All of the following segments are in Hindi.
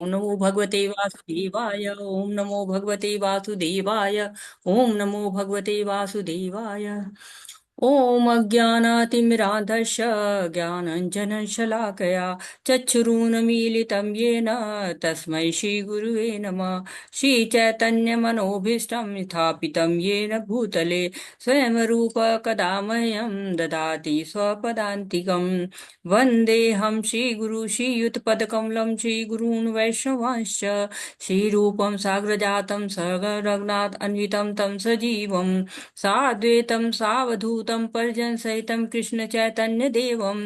नमो भगवते वासुदेवाय। ओम नमो भगवते वासुदेवाय। ओम नमो भगवते वासुदेवाय। ओम अज्ञानातिमिरान्धस्य ज्ञानाञ्जनशलाकया चक्षुरुन्मीलितं येन तस्मै श्रीगुरुवे नमः। श्रीचैतन्यमनोभीष्टं स्थापितं येन भूतले स्वयं रूप कदा मह्यं ददाति स्वपदान्तिकम्। वन्देऽहं श्रीगुरु श्रीयुतपदकमलं श्रीगुरून् वैष्णवांश्च श्रीरूपं साग्रजातं सहगण अन्वितं तं सजीवं साद्वैतं सावधूतं परिजनसहितं कृष्णचैतन्यदेवं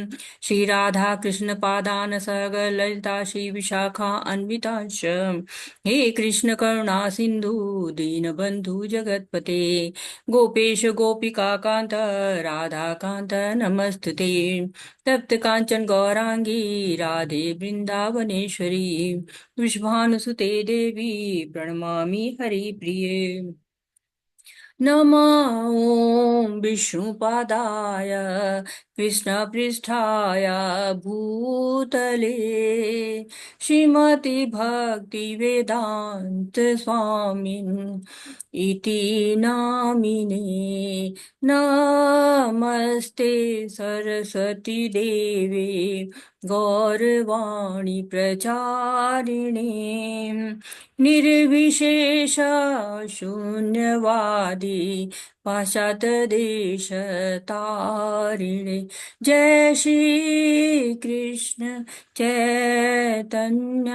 श्रीराधा कृष्णपादान् सहग ललिता श्रीविशाखा अन्वितांश्च। हे कृष्ण करुणा सिन्धु दीनबन्धु जगत्पते गोपेश गोपिका कान्त राधा कान्त नमस्तुते। तप्त कांचन गौरांगी राधे वृंदावनेश्वरी वृषभानुसुते देवी प्रणमामि हरिप्रिये। नमः ॐ विष्णुपादाय कृष्णपृष्ठाय भूतले श्रीमति भक्तिवेदान्त स्वामिन् इति नामिने। नमस्ते सरस्वती देवे गौरवाणी प्रचारिणे निर्विशेष शून्यवादी पाश्चात्यदेश तारिणे। जय श्री कृष्ण चैतन्य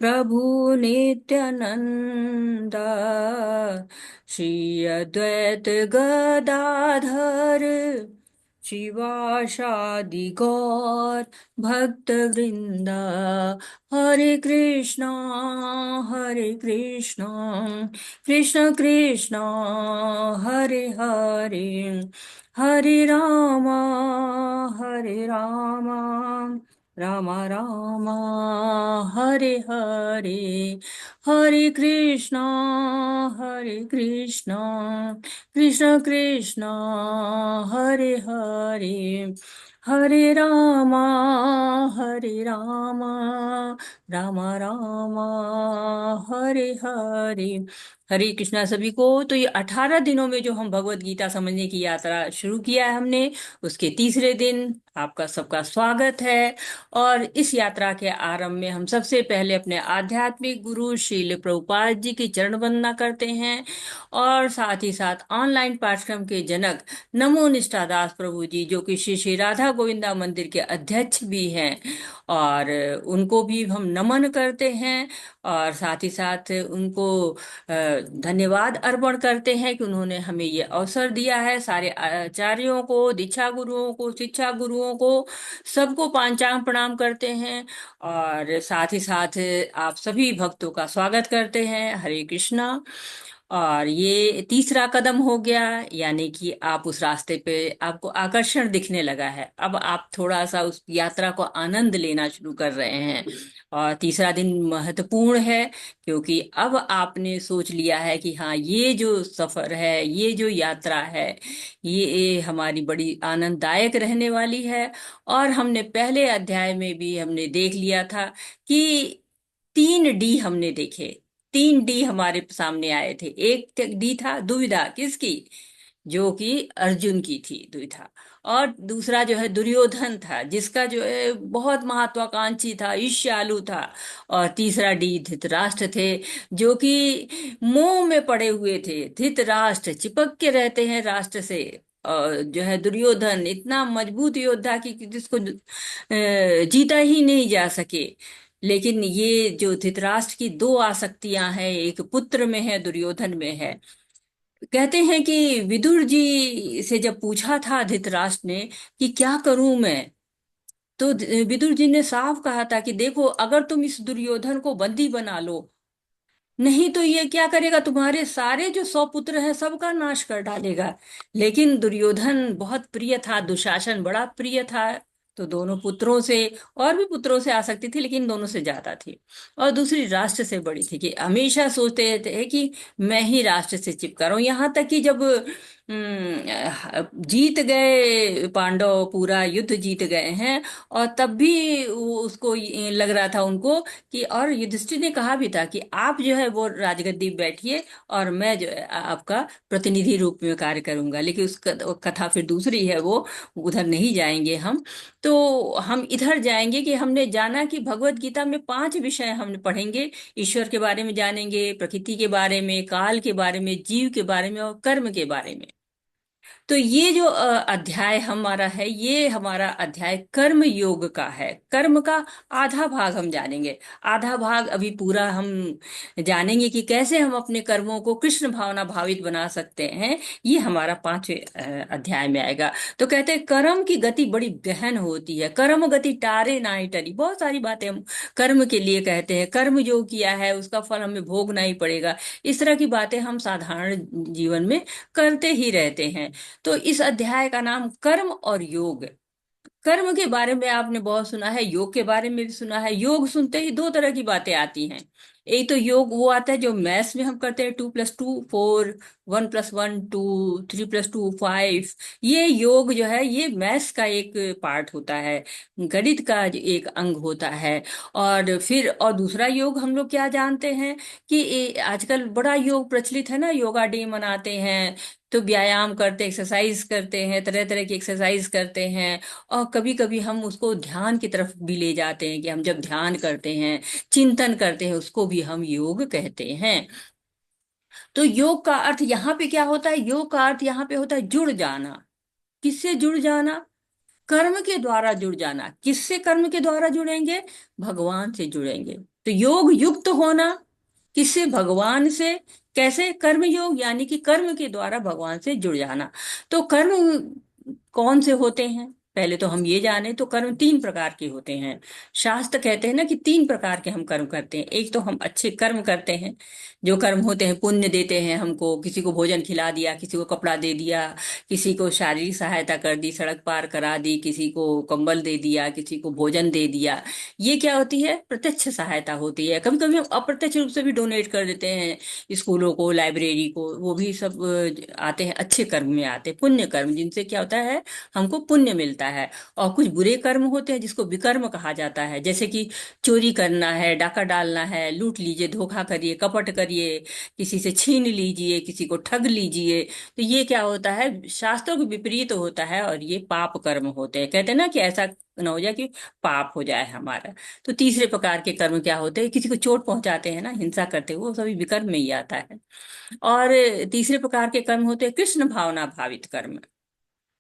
प्रभु नित्यानंद श्री अद्वैत गदाधर शिवासादि गौर भक्त वृंदा। हरे कृष्णा कृष्ण कृष्ण हरे हरे, हरे राम राम राम हरे हरे, हरे कृष्णा कृष्ण कृष्ण हरे हरे, हरे राम राम राम हरे हरे। हरे कृष्णा सभी को। तो ये 18 दिनों में जो हम भगवत गीता समझने की यात्रा शुरू किया है हमने, उसके तीसरे दिन आपका सबका स्वागत है। और इस यात्रा के आरंभ में हम सबसे पहले अपने आध्यात्मिक गुरु श्रील प्रभुपाद जी की चरण वंदना करते हैं, और साथ ही साथ ऑनलाइन पाठ्यक्रम के जनक नमो निष्ठा दास प्रभु जी, जो कि श्री श्री राधा गोविंदा मंदिर के अध्यक्ष भी हैं, और उनको भी हम नमन करते हैं। और साथ ही साथ उनको धन्यवाद अर्पण करते हैं कि उन्होंने हमें ये अवसर दिया है। सारे आचार्यों को, दीक्षा गुरुओं को, शिक्षा गुरुओं को, सबको पांचांग प्रणाम करते हैं। और साथ ही साथ आप सभी भक्तों का स्वागत करते हैं। हरे कृष्णा। और ये तीसरा कदम हो गया, यानी कि आप उस रास्ते पे आपको आकर्षण दिखने लगा है। अब आप थोड़ा सा उस यात्रा को आनंद लेना शुरू कर रहे हैं। और तीसरा दिन महत्वपूर्ण है, क्योंकि अब आपने सोच लिया है कि हाँ, ये जो सफर है, ये जो यात्रा है, ये हमारी बड़ी आनंददायक रहने वाली है। और हमने पहले अध्याय में भी हमने देख लिया था कि 3 डी हमने देखे। 3 डी हमारे सामने आए थे। एक डी था दुविधा, किसकी? जो कि अर्जुन की थी दुविधा। और दूसरा जो है दुर्योधन था, जिसका जो है बहुत महत्वाकांक्षी था, ईर्ष्यालु था। और तीसरा डी धृतराष्ट्र थे, जो कि मोह में पड़े हुए थे। धृतराष्ट्र चिपक के रहते हैं राष्ट्र से। और जो है दुर्योधन इतना मजबूत योद्धा कि जिसको जीता ही नहीं जा सके। लेकिन ये जो धृतराष्ट्र की 2 आसक्तियां हैं, एक पुत्र में है, दुर्योधन में है। कहते हैं कि विदुर जी से जब पूछा था धृतराष्ट्र ने कि क्या करूं मैं, तो विदुर जी ने साफ कहा था कि देखो, अगर तुम इस दुर्योधन को बंदी बना लो, नहीं तो ये क्या करेगा, तुम्हारे सारे जो 100 पुत्र हैं सबका नाश कर डालेगा। लेकिन दुर्योधन बहुत प्रिय था, दुशासन बड़ा प्रिय था तो दोनों पुत्रों से, और भी पुत्रों से आ सकती थी लेकिन दोनों से ज्यादा थी। और दूसरी राष्ट्र से बड़ी थी, कि हमेशा सोचते थे कि मैं ही राष्ट्र से चिपका रहा हूं। यहाँ तक कि जब जीत गए पांडव, पूरा युद्ध जीत गए हैं, और तब भी उसको ये लग रहा था उनको कि, और युधिष्ठिर ने कहा भी था कि आप जो है वो राजगद्दी पे बैठिए और मैं जो है आपका प्रतिनिधि रूप में कार्य करूंगा। लेकिन उस कथा फिर दूसरी है, वो उधर नहीं जाएंगे हम। तो हम इधर जाएंगे कि हमने जाना कि भगवत गीता में 5 विषय हम पढ़ेंगे। ईश्वर के बारे में जानेंगे, प्रकृति के बारे में, काल के बारे में, जीव के बारे में, और कर्म के बारे में। तो ये जो अध्याय हमारा है, ये हमारा अध्याय कर्म योग का है। कर्म का आधा भाग हम जानेंगे। आधा भाग अभी पूरा हम जानेंगे कि कैसे हम अपने कर्मों को कृष्ण भावना भावित बना सकते हैं। ये हमारा 5वें अध्याय में आएगा। तो कहते हैं कर्म की गति बड़ी गहन होती है, कर्म गति टारे नाई टरी। बहुत सारी बातें हम कर्म के लिए कहते हैं, कर्म जो किया है उसका फल हमें भोगना ही पड़ेगा। इस तरह की बातें हम साधारण जीवन में करते ही रहते हैं। तो इस अध्याय का नाम कर्म और योग। कर्म के बारे में आपने बहुत सुना है, योग के बारे में भी सुना है। योग सुनते ही दो तरह की बातें आती हैं। एक तो योग वो आता है जो मैथ्स में हम करते हैं, 2+2 4, 1+1 2, 3+2 5। ये योग जो है ये मैथ्स का एक पार्ट होता है, गणित का एक अंग होता है। और फिर और दूसरा योग हम लोग क्या जानते हैं कि आजकल बड़ा योग प्रचलित है ना, योगा डे मनाते हैं। तो व्यायाम करते, एक्सरसाइज करते हैं, तरह तरह की एक्सरसाइज करते हैं। और कभी कभी हम उसको ध्यान की तरफ भी ले जाते हैं, कि हम जब ध्यान करते हैं, चिंतन करते हैं, उसको भी हम योग कहते हैं। तो योग का अर्थ यहाँ पे क्या होता है? योग का अर्थ यहाँ पे होता है जुड़ जाना। किससे जुड़ जाना? कर्म के द्वारा जुड़ जाना। किससे कर्म के द्वारा जुड़ेंगे? भगवान से जुड़ेंगे। तो योग युक्त होना किससे? भगवान से। कैसे? कर्म योग, यानी कि कर्म के द्वारा भगवान से जुड़ जाना। तो कर्म कौन से होते हैं? पहले तो हम ये जाने, तो कर्म 3 प्रकार के होते हैं। शास्त्र कहते हैं ना कि 3 प्रकार के हम कर्म करते हैं। एक तो हम अच्छे कर्म करते हैं, जो कर्म होते हैं पुण्य देते हैं हमको। किसी को भोजन खिला दिया, किसी को कपड़ा दे दिया, किसी को शारीरिक सहायता कर दी, सड़क पार करा दी, किसी को कंबल दे दिया, किसी को भोजन दे दिया। ये क्या होती है? प्रत्यक्ष सहायता होती है। कभी कभी हम अप्रत्यक्ष रूप से भी डोनेट कर देते हैं, स्कूलों को, लाइब्रेरी को। वो भी सब आते हैं, अच्छे कर्म में आते हैं, पुण्य कर्म, जिनसे क्या होता है? हमको पुण्य मिलता है। और कुछ बुरे कर्म होते हैं जिसको विकर्म कहा जाता है, जैसे कि चोरी करना है, डाका डालना है, लूट लीजिए, धोखा करिए, कपट करिए, किसी से छीन लीजिए, किसी को ठग लीजिए। तो ये क्या होता है? शास्त्रों के विपरीत होता है, और ये पाप कर्म होते हैं। कहते हैं ना कि ऐसा न हो जाए कि पाप हो जाए हमारा। तो तीसरे प्रकार के कर्म क्या होते हैं? किसी को चोट पहुंचाते हैं ना, हिंसा करते हैं, वो सभी विकर्म में ही आता है। और तीसरे प्रकार के कर्म होते हैं कृष्ण भावना भावित कर्म,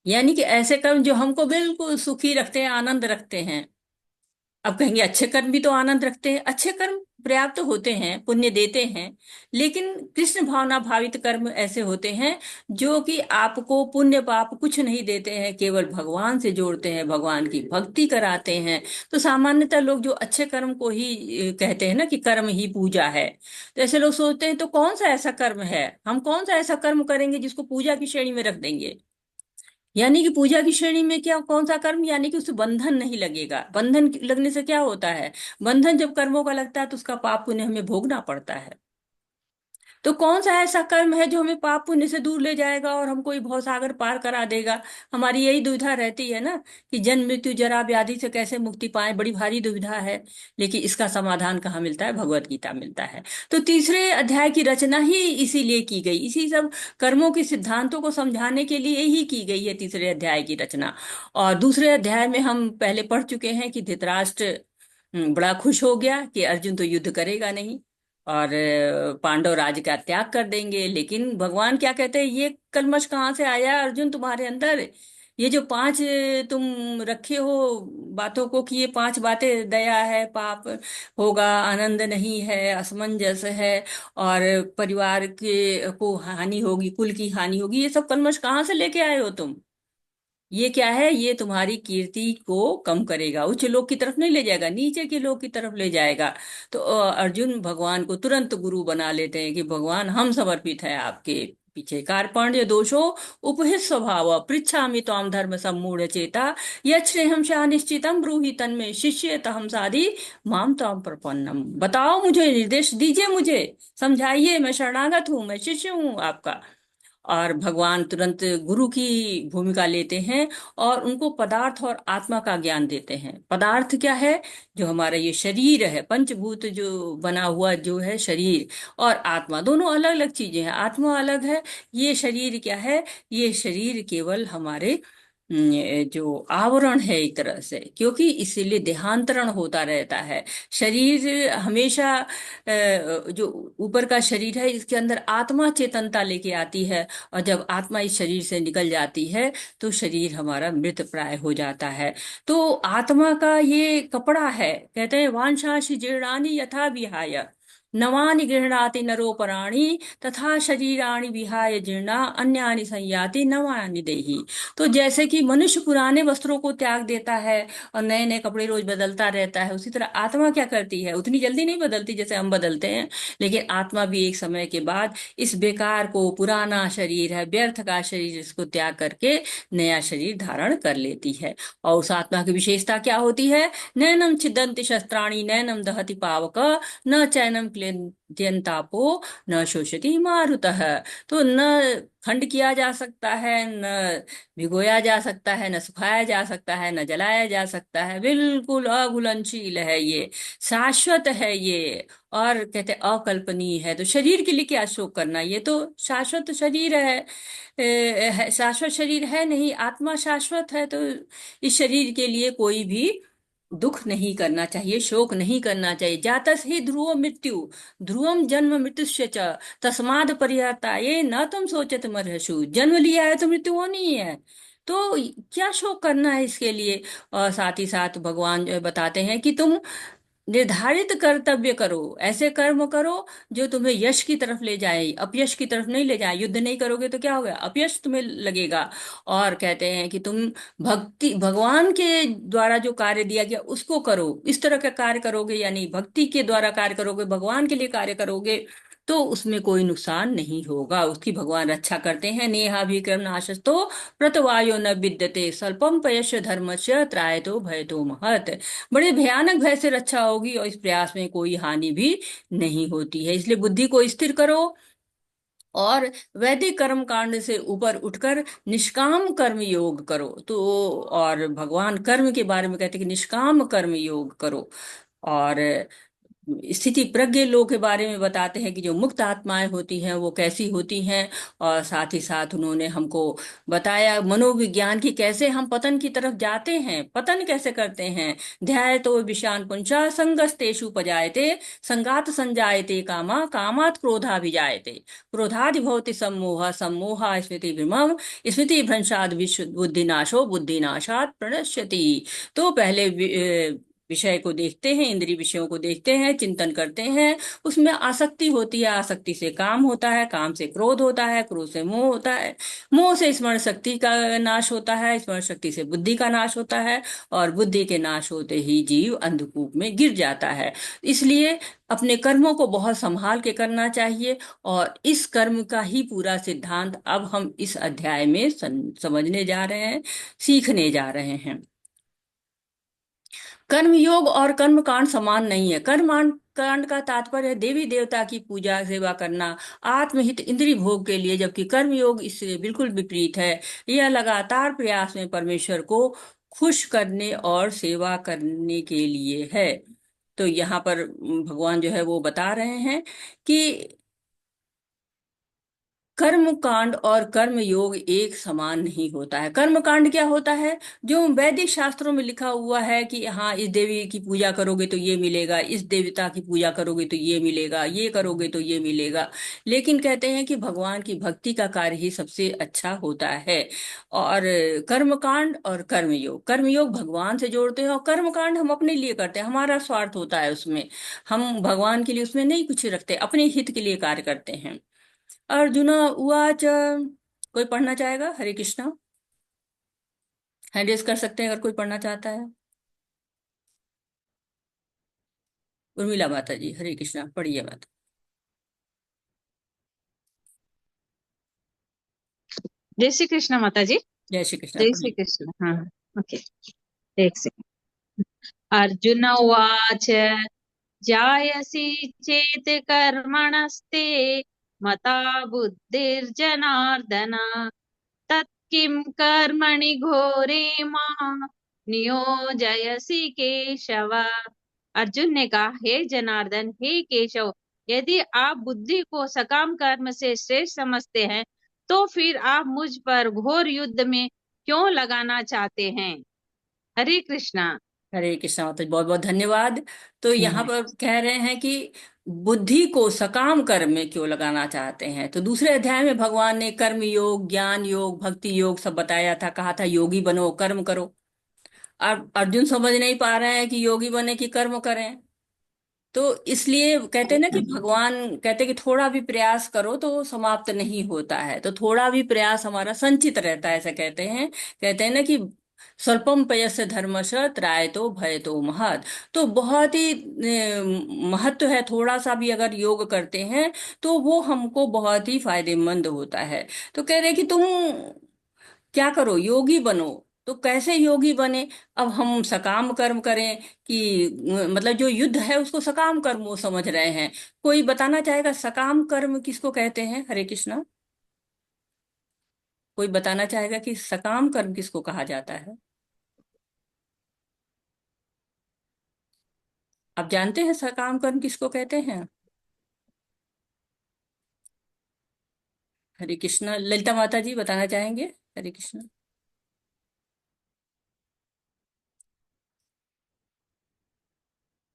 यानी कि ऐसे कर्म जो हमको बिल्कुल सुखी रखते हैं, आनंद रखते हैं। अब कहेंगे अच्छे कर्म भी तो आनंद रखते हैं। अच्छे कर्म पर्याप्त होते हैं, पुण्य देते हैं, लेकिन कृष्ण भावना भावित कर्म ऐसे होते हैं जो कि आपको पुण्य पाप कुछ नहीं देते हैं, केवल भगवान से जोड़ते हैं, भगवान की भक्ति कराते हैं। तो सामान्यतः लोग जो अच्छे कर्म को ही कहते हैं ना कि कर्म ही पूजा है। तो ऐसे लोग सोचते हैं तो कौन सा ऐसा कर्म है, हम कौन सा ऐसा कर्म करेंगे जिसको पूजा की श्रेणी में रख देंगे? यानी कि पूजा की श्रेणी में क्या, कौन सा कर्म? यानी कि उससे बंधन नहीं लगेगा। बंधन लगने से क्या होता है? बंधन जब कर्मों का लगता है तो उसका पाप पुण्य हमें भोगना पड़ता है। तो कौन सा ऐसा कर्म है जो हमें पाप पुण्य से दूर ले जाएगा और हमको ये भवसागर पार करा देगा? हमारी यही दुविधा रहती है ना, कि जन्म मृत्यु जरा व्याधि से कैसे मुक्ति पाए, बड़ी भारी दुविधा है। लेकिन इसका समाधान कहाँ मिलता है? भगवत गीता मिलता है। तो तीसरे अध्याय की रचना ही इसीलिए की गई, इसी सब कर्मों के सिद्धांतों को समझाने के लिए ही की गई है तीसरे अध्याय की रचना। और दूसरे अध्याय में हम पहले पढ़ चुके हैं कि धृतराष्ट्र बड़ा खुश हो गया कि अर्जुन तो युद्ध करेगा नहीं, और पांडव राज का त्याग कर देंगे। लेकिन भगवान क्या कहते हैं? ये कलमश कहाँ से आया अर्जुन तुम्हारे अंदर? ये जो 5 तुम रखे हो बातों को, कि ये 5 बातें, दया है, पाप होगा, आनंद नहीं है, असमंजस है, और परिवार के को हानि होगी, कुल की हानि होगी, ये सब कलमश कहाँ से लेके आए हो तुम? ये क्या है? ये तुम्हारी कीर्ति को कम करेगा, उच्च लोक की तरफ नहीं ले जाएगा, नीचे के लोक की तरफ ले जाएगा। तो अर्जुन भगवान को तुरंत गुरु बना लेते हैं कि भगवान हम समर्पित हैं आपके पीछे कार्पण्य दोषो उपहित स्वभाव पृच्छामि त्वाम धर्म सम्मूढ़ चेता यच्छ्रेयं शा निश्चितम ब्रूहि तन्मे शिष्य तहम साधि माम त्वाम प्रपन्नम। बताओ, मुझे निर्देश दीजिए, मुझे समझाइए, मैं शरणागत हूँ, मैं शिष्य हूँ आपका। और भगवान तुरंत गुरु की भूमिका लेते हैं और उनको पदार्थ और आत्मा का ज्ञान देते हैं। पदार्थ क्या है? जो हमारा ये शरीर है, पंचभूत जो बना हुआ जो है शरीर, और आत्मा, दोनों अलग अलग चीजें हैं। आत्मा अलग है, ये शरीर क्या है? ये शरीर केवल हमारे जो आवरण है एक तरह से, क्योंकि इसीलिए देहांतरण होता रहता है। शरीर हमेशा जो ऊपर का शरीर है, इसके अंदर आत्मा चेतनता लेके आती है, और जब आत्मा इस शरीर से निकल जाती है तो शरीर हमारा मृत प्राय हो जाता है। तो आत्मा का ये कपड़ा है, कहते हैं वांछांसि जीर्णानि यथा विहाय नवानि गृह्णाति नरोपराणि तथा शरीराणि विहाय जीर्णा अन्यानि संयाति नवानि देहि। तो जैसे कि मनुष्य पुराने वस्त्रों को त्याग देता है और नए नए कपड़े रोज बदलता रहता है, उसी तरह आत्मा क्या करती है? उतनी जल्दी नहीं बदलती जैसे हम बदलते हैं, लेकिन आत्मा भी एक समय के बाद इस बेकार को, पुराना शरीर है, व्यर्थ का शरीर, इसको त्याग करके नया शरीर धारण कर लेती है। और उस आत्मा की विशेषता क्या होती है? नैनम छिदन्ति शस्त्राणि नैनम दहति पावक न चैनम क्लेद्यंतापो न शोषति मारुतः। तो न खंड किया जा सकता है, न भिगोया जा सकता है, न सुखाया जा सकता है, न जलाया जा सकता है, बिल्कुल अघुलनशील है ये, शाश्वत है ये, और कहते अकल्पनीय है। तो शरीर के लिए क्या शोक करना? ये तो शाश्वत शरीर है। शाश्वत शरीर है नहीं, आत्मा शाश्वत है। तो इस शरीर के लिए कोई भी दुख नहीं करना चाहिए, शोक नहीं करना चाहिए। जातस ही ध्रुव मृत्यु ध्रुवम जन्म मृत्युश्च च तस्माद परिहर्ताये न तुम सोचत मरहसु। जन्म लिया है तो मृत्यु होनी ही है, तो क्या शोक करना है इसके लिए? और साथ ही साथ भगवान जो है बताते हैं कि तुम निर्धारित कर्तव्य करो, ऐसे कर्म करो जो तुम्हें यश की तरफ ले जाए, अपयश की तरफ नहीं ले जाए। युद्ध नहीं करोगे तो क्या होगा? अपयश तुम्हें लगेगा। और कहते हैं कि तुम भक्ति, भगवान के द्वारा जो कार्य दिया गया उसको करो, इस तरह का कार्य करोगे, यानी भक्ति के द्वारा कार्य करोगे, भगवान के लिए कार्य करोगे, तो उसमें कोई नुकसान नहीं होगा, उसकी भगवान रक्षा करते हैं। नेहाभिक्रम नाशस्तो प्रतवायो न विद्यते स्वल्पम पयश धर्मस्य त्रायतो भयतो महत्। बड़े भयानक भय से रक्षा होगी और इस प्रयास में कोई हानि भी नहीं होती है। इसलिए बुद्धि को स्थिर करो और वैदिक कर्म कांड से ऊपर उठकर निष्काम कर्म योग करो। तो और भगवान कर्म के बारे में कहते हैं कि निष्काम कर्म योग करो। और स्थिति प्रज्ञ लोग के बारे में बताते हैं कि जो मुक्त आत्माएं होती हैं वो कैसी होती हैं। और साथ ही साथ उन्होंने हमको बताया मनोविज्ञान की, कैसे हम पतन की तरफ जाते हैं, पतन कैसे करते हैं। ध्याय तो विषान पुंसा संगस्तेषु उपजायते संगात संजायते कामा कामात क्रोधा विजायते क्रोधादि भवति सम्मोह सम्मोहा स्मृति भ्रमम स्मृति भ्रंशाद विश्व बुद्धिनाशो बुद्धिनाशात प्रणश्यति। तो पहले विषय को देखते हैं, इंद्रिय विषयों को देखते हैं, चिंतन करते हैं, उसमें आसक्ति होती है, आसक्ति से काम होता है, काम से क्रोध होता है, क्रोध से मोह होता है, मोह से स्मरण शक्ति का नाश होता है, स्मरण शक्ति से बुद्धि का नाश होता है, और बुद्धि के नाश होते ही जीव अंधकूप में गिर जाता है। इसलिए अपने कर्मों को बहुत संभाल के करना चाहिए। और इस कर्म का ही पूरा सिद्धांत अब हम इस अध्याय में समझने जा रहे हैं, सीखने जा रहे हैं। कर्म योग और कर्म कांड समान नहीं है। कर्म कांड का तात्पर्य है देवी देवता की पूजा सेवा करना, आत्महित इंद्रिय भोग के लिए, जबकि कर्म योग इससे बिल्कुल विपरीत है। यह लगातार प्रयास में परमेश्वर को खुश करने और सेवा करने के लिए है। तो यहाँ पर भगवान जो है वो बता रहे हैं कि कर्म कांड और कर्म योग एक समान नहीं होता है। कर्म कांड क्या होता है? जो वैदिक शास्त्रों में लिखा हुआ है कि हाँ, इस देवी की पूजा करोगे तो ये मिलेगा, इस देवता की पूजा करोगे तो ये मिलेगा, ये करोगे तो ये मिलेगा। लेकिन कहते हैं कि भगवान की भक्ति का कार्य ही सबसे अच्छा होता है। और कर्म कांड और कर्म योग भगवान से जोड़ते हैं, और कर्म कांड हम अपने लिए करते हैं, हमारा स्वार्थ होता है उसमें। हम भगवान के लिए उसमें नहीं कुछ रखते, अपने हित के लिए कार्य करते हैं। अर्जुन उवाच। कोई पढ़ना चाहेगा? हरे कृष्णा। हैंड रेज कर सकते हैं अगर कोई पढ़ना चाहता है। उर्मिला माता जी, हरे कृष्णा, पढ़िए माता। जय श्री कृष्ण माता जी। जय श्री कृष्ण जय श्री पढ़िए। कृष्ण। हाँ हाँ, ओके। एक सेकंड। अर्जुन उवाच जायसी चेत् कर्मणस्ते मता बुद्धिर्जनार्दन तत्किं कर्मणि घोरे मां नियोजयसि केशव। अर्जुन ने कहा, हे जनार्दन, हे केशव, यदि आप बुद्धि को सकाम कर्म से श्रेष्ठ समझते हैं तो फिर आप मुझ पर घोर युद्ध में क्यों लगाना चाहते हैं। हरे कृष्णा। हरे कृष्णा माता जी, बहुत बहुत धन्यवाद। तो यहाँ हम्म। पर कह रहे हैं कि बुद्धि को सकाम कर्म में क्यों लगाना चाहते हैं। तो दूसरे अध्याय में भगवान ने कर्म योग, ज्ञान योग, भक्ति योग सब बताया था, कहा था योगी बनो, कर्म करो। अब अर्जुन समझ नहीं पा रहे हैं कि योगी बने कि कर्म करें। तो इसलिए कहते हैं ना कि भगवान कहते हैं कि थोड़ा भी प्रयास करो तो समाप्त नहीं होता है, तो थोड़ा भी प्रयास हमारा संचित रहता है, ऐसा कहते हैं ना कि स्वल्पम पयस्य धर्मश त्रायतो भयतो महत्। तो बहुत ही महत्व है, थोड़ा सा भी अगर योग करते हैं तो वो हमको बहुत ही फायदेमंद होता है। तो कह रहे कि तुम क्या करो, योगी बनो। तो कैसे योगी बने? अब हम सकाम कर्म करें कि मतलब जो युद्ध है उसको सकाम कर्म वो समझ रहे हैं। कोई बताना चाहेगा सकाम कर्म किसको कहते हैं? हरे कृष्णा। कोई बताना चाहेगा कि सकाम कर्म किसको कहा जाता है? आप जानते हैं सकाम कर्म किसको कहते हैं? हरे कृष्णा। ललिता माता जी बताना चाहेंगे? हरे कृष्णा।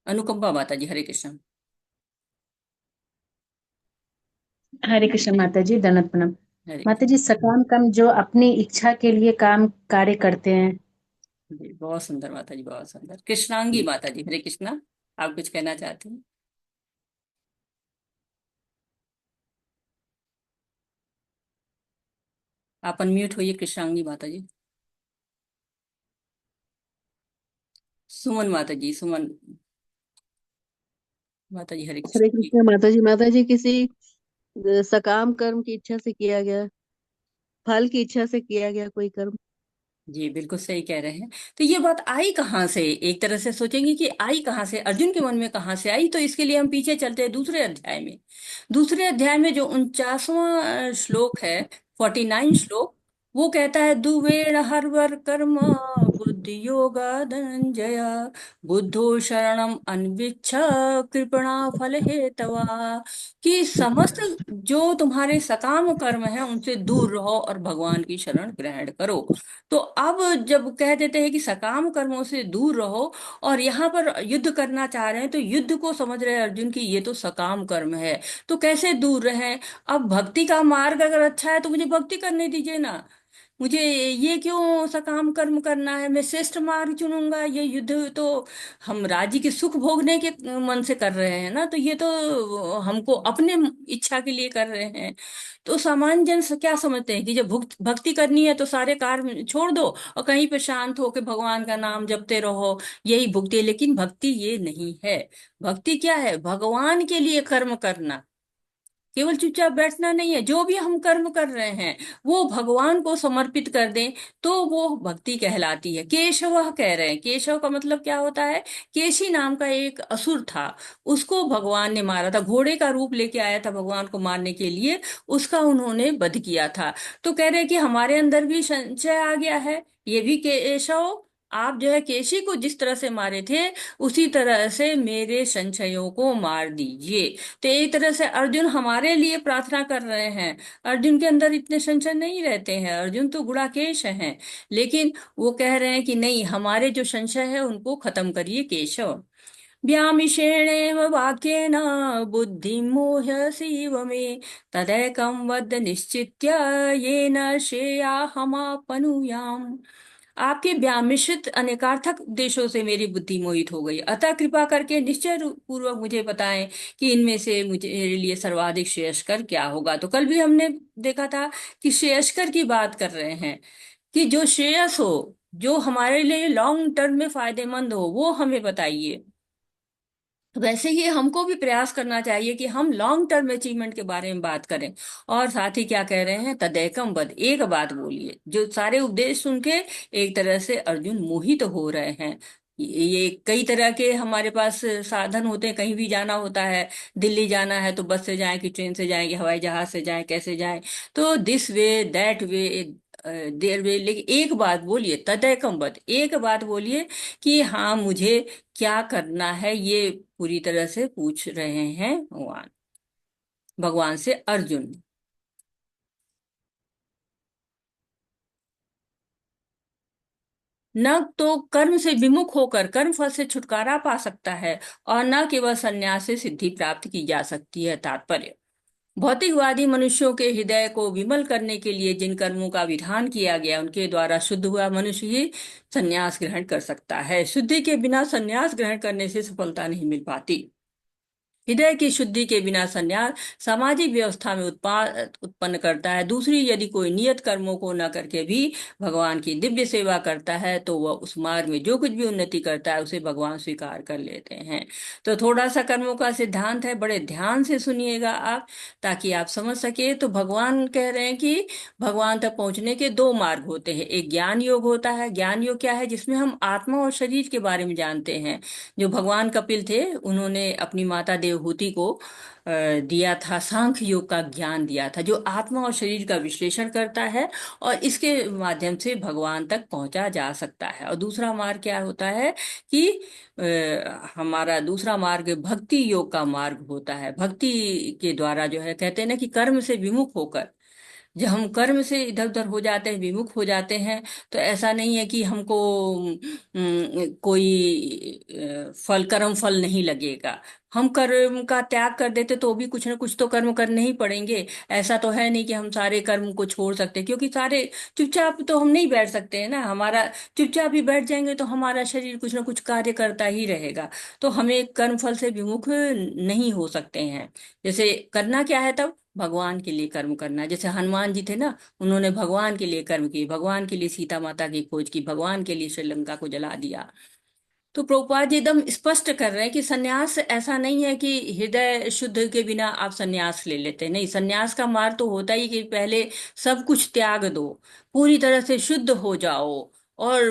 अनुकंपा माता जी, हरे कृष्णा। हरे कृष्ण माता जी, दंडवत प्रणाम। हरे माता जी, सकाम कर्म जो अपनी इच्छा के लिए काम कार्य करते हैं। जी, बहुत सुंदर माता जी, बहुत सुंदर। कृष्णांगी माता जी, हरे कृष्णा। आप कुछ कहना चाहते हैं? आप अनम्यूट होइए कृष्णांगी माता जी। सुमन माता जी, सुमन माता जी, हरे हरे कृष्ण जी। कृष्ण माता जी। माता जी, किसी सकाम कर्म की इच्छा से किया गया, फल की इच्छा से किया गया कोई कर्म। जी बिल्कुल सही कह रहे हैं। तो ये बात आई कहाँ से? एक तरह से सोचेंगे कि आई कहाँ से, अर्जुन के मन में कहाँ से आई। तो इसके लिए हम पीछे चलते हैं दूसरे अध्याय में। दूसरे अध्याय में जो 49वां श्लोक है, 49 श्लोक, वो कहता है दुवेड़ हर्वर कर्म बुद्धि योगा धनंजय बुद्धो शरणम अन्विच्छ कृपणा फल हेतवा। कि समस्त जो तुम्हारे सकाम कर्म है उनसे दूर रहो और भगवान की शरण ग्रहण करो। तो अब जब कह देते हैं कि सकाम कर्मों से दूर रहो और यहाँ पर युद्ध करना चाह रहे हैं, तो युद्ध को समझ रहे हैं अर्जुन की ये तो सकाम कर्म है। तो कैसे दूर रहें? अब भक्ति का मार्ग अगर अच्छा है तो मुझे भक्ति करने दीजिए ना। मुझे ये क्यों सकाम कर्म करना है? मैं श्रेष्ठ मार्ग चुनूंगा। ये युद्ध तो हम राज्य के सुख भोगने के मन से कर रहे हैं ना, तो ये तो हमको अपने इच्छा के लिए कर रहे हैं। तो सामान्य जन क्या समझते हैं कि जब भक्ति करनी है तो सारे कार्य छोड़ दो और कहीं पे शांत होकर भगवान का नाम जपते रहो, यही भक्ति है। लेकिन भक्ति ये नहीं है। भक्ति क्या है? भगवान के लिए कर्म करना, केवल चुपचाप बैठना नहीं है। जो भी हम कर्म कर रहे हैं वो भगवान को समर्पित कर दें तो वो भक्ति कहलाती है। केशव कह रहे हैं, केशव का मतलब क्या होता है? केशी नाम का एक असुर था, उसको भगवान ने मारा था, घोड़े का रूप लेके आया था भगवान को मारने के लिए, उसका उन्होंने वध किया था। तो कह रहे हैं कि हमारे अंदर भी संशय आ गया है। ये भी केशव, आप जो है केशी को जिस तरह से मारे थे उसी तरह से मेरे संशयों को मार दीजिए। तो एक तरह से अर्जुन हमारे लिए प्रार्थना कर रहे हैं। अर्जुन के अंदर इतने संशय नहीं रहते हैं, अर्जुन तो गुड़ाकेश हैं। लेकिन वो कह रहे हैं कि नहीं, हमारे जो संशय है उनको खत्म करिए केशव। व्यामिषेणेव वाक्येन बुद्धिं मोह्यसीव मे तदेकं वद निश्चित्य येन श्रेयाहमाप्नुयाम्। आपके व्यामिश्रित अनेकार्थक देशों से मेरी बुद्धि मोहित हो गई, अतः कृपा करके निश्चय पूर्वक मुझे बताएं कि इनमें से मुझे मेरे लिए सर्वाधिक श्रेयस्कर क्या होगा। तो कल भी हमने देखा था कि श्रेयस्कर की बात कर रहे हैं, कि जो श्रेयस हो, जो हमारे लिए लॉन्ग टर्म में फायदेमंद हो, वो हमें बताइए। वैसे ही हमको भी प्रयास करना चाहिए कि हम लॉन्ग टर्म अचीवमेंट के बारे में बात करें। और साथ ही क्या कह रहे हैं, तदेकम बद, एक बात बोलिए। जो सारे उपदेश सुन के एक तरह से अर्जुन मोहित हो रहे हैं। ये कई तरह के हमारे पास साधन होते हैं, कहीं भी जाना होता है, दिल्ली जाना है तो बस से जाएं कि ट्रेन से जाएं कि हवाई जहाज से जाएं, कैसे जाएं, तो दिस वे दैट वे देर वे। लेकिन एक बात बोलिए, तदेकम बद, एक बात बोलिए कि हाँ मुझे क्या करना है, ये पूरी तरह से पूछ रहे हैं भगवान, भगवान से अर्जुन। न तो कर्म से विमुख होकर कर्म फल से छुटकारा पा सकता है, और न केवल संन्यास से सिद्धि प्राप्त की जा सकती है। तात्पर्य, भौतिकवादी मनुष्यों के हृदय को विमल करने के लिए जिन कर्मों का विधान किया गया, उनके द्वारा शुद्ध हुआ मनुष्य ही संन्यास ग्रहण कर सकता है। शुद्धि के बिना संन्यास ग्रहण करने से सफलता नहीं मिल पाती। हृदय की शुद्धि के बिना संन्यास सामाजिक व्यवस्था में उत्पाद उत्पन्न करता है। दूसरी, यदि कोई नियत कर्मों को न करके भी भगवान की दिव्य सेवा करता है, तो वह उस मार्ग में जो कुछ भी उन्नति करता है उसे भगवान स्वीकार कर लेते हैं। तो थोड़ा सा कर्मों का सिद्धांत है, बड़े ध्यान से सुनिएगा आप, ताकि आप समझ सके। तो भगवान कह रहे हैं कि भगवान तक पहुंचने के दो मार्ग होते हैं। एक ज्ञान योग होता है। ज्ञान योग क्या है? जिसमें हम आत्मा और शरीर के बारे में जानते हैं। जो भगवान कपिल थे, उन्होंने अपनी माता देवहूति को दिया था, सांख्य योग का ज्ञान दिया था, जो आत्मा और शरीर का विश्लेषण करता है, और इसके माध्यम से भगवान तक पहुंचा जा सकता है। और दूसरा मार्ग क्या होता है कि हमारा दूसरा मार्ग भक्ति योग का मार्ग होता है। भक्ति के द्वारा जो है, कहते हैं ना कि कर्म से विमुख होकर, जब हम कर्म से इधर उधर हो जाते हैं, विमुख हो जाते हैं, तो ऐसा नहीं है कि हमको कोई फल, कर्म फल नहीं लगेगा। हम कर्म का त्याग कर देते तो भी कुछ ना कुछ तो कर्म करने ही पड़ेंगे। ऐसा तो है नहीं कि हम सारे कर्म को छोड़ सकते, क्योंकि सारे चुपचाप तो हम नहीं बैठ सकते हैं ना। हमारा चुपचाप भी बैठ जाएंगे तो हमारा शरीर कुछ ना कुछ कार्य करता ही रहेगा। तो हमें कर्म फल से विमुख नहीं हो सकते हैं। जैसे करना क्या है तब, भगवान के लिए कर्म करना। जैसे हनुमान जी थे ना, उन्होंने भगवान के लिए कर्म किए, भगवान के लिए सीता माता की खोज की, भगवान के लिए श्रीलंका को जला दिया। तो प्रभुपाद जी एकदम स्पष्ट कर रहे हैं कि सन्यास ऐसा नहीं है कि हृदय शुद्ध के बिना आप सन्यास ले लेते, नहीं। सन्यास का मार्ग तो होता ही कि पहले सब कुछ त्याग दो, पूरी तरह से शुद्ध हो जाओ। और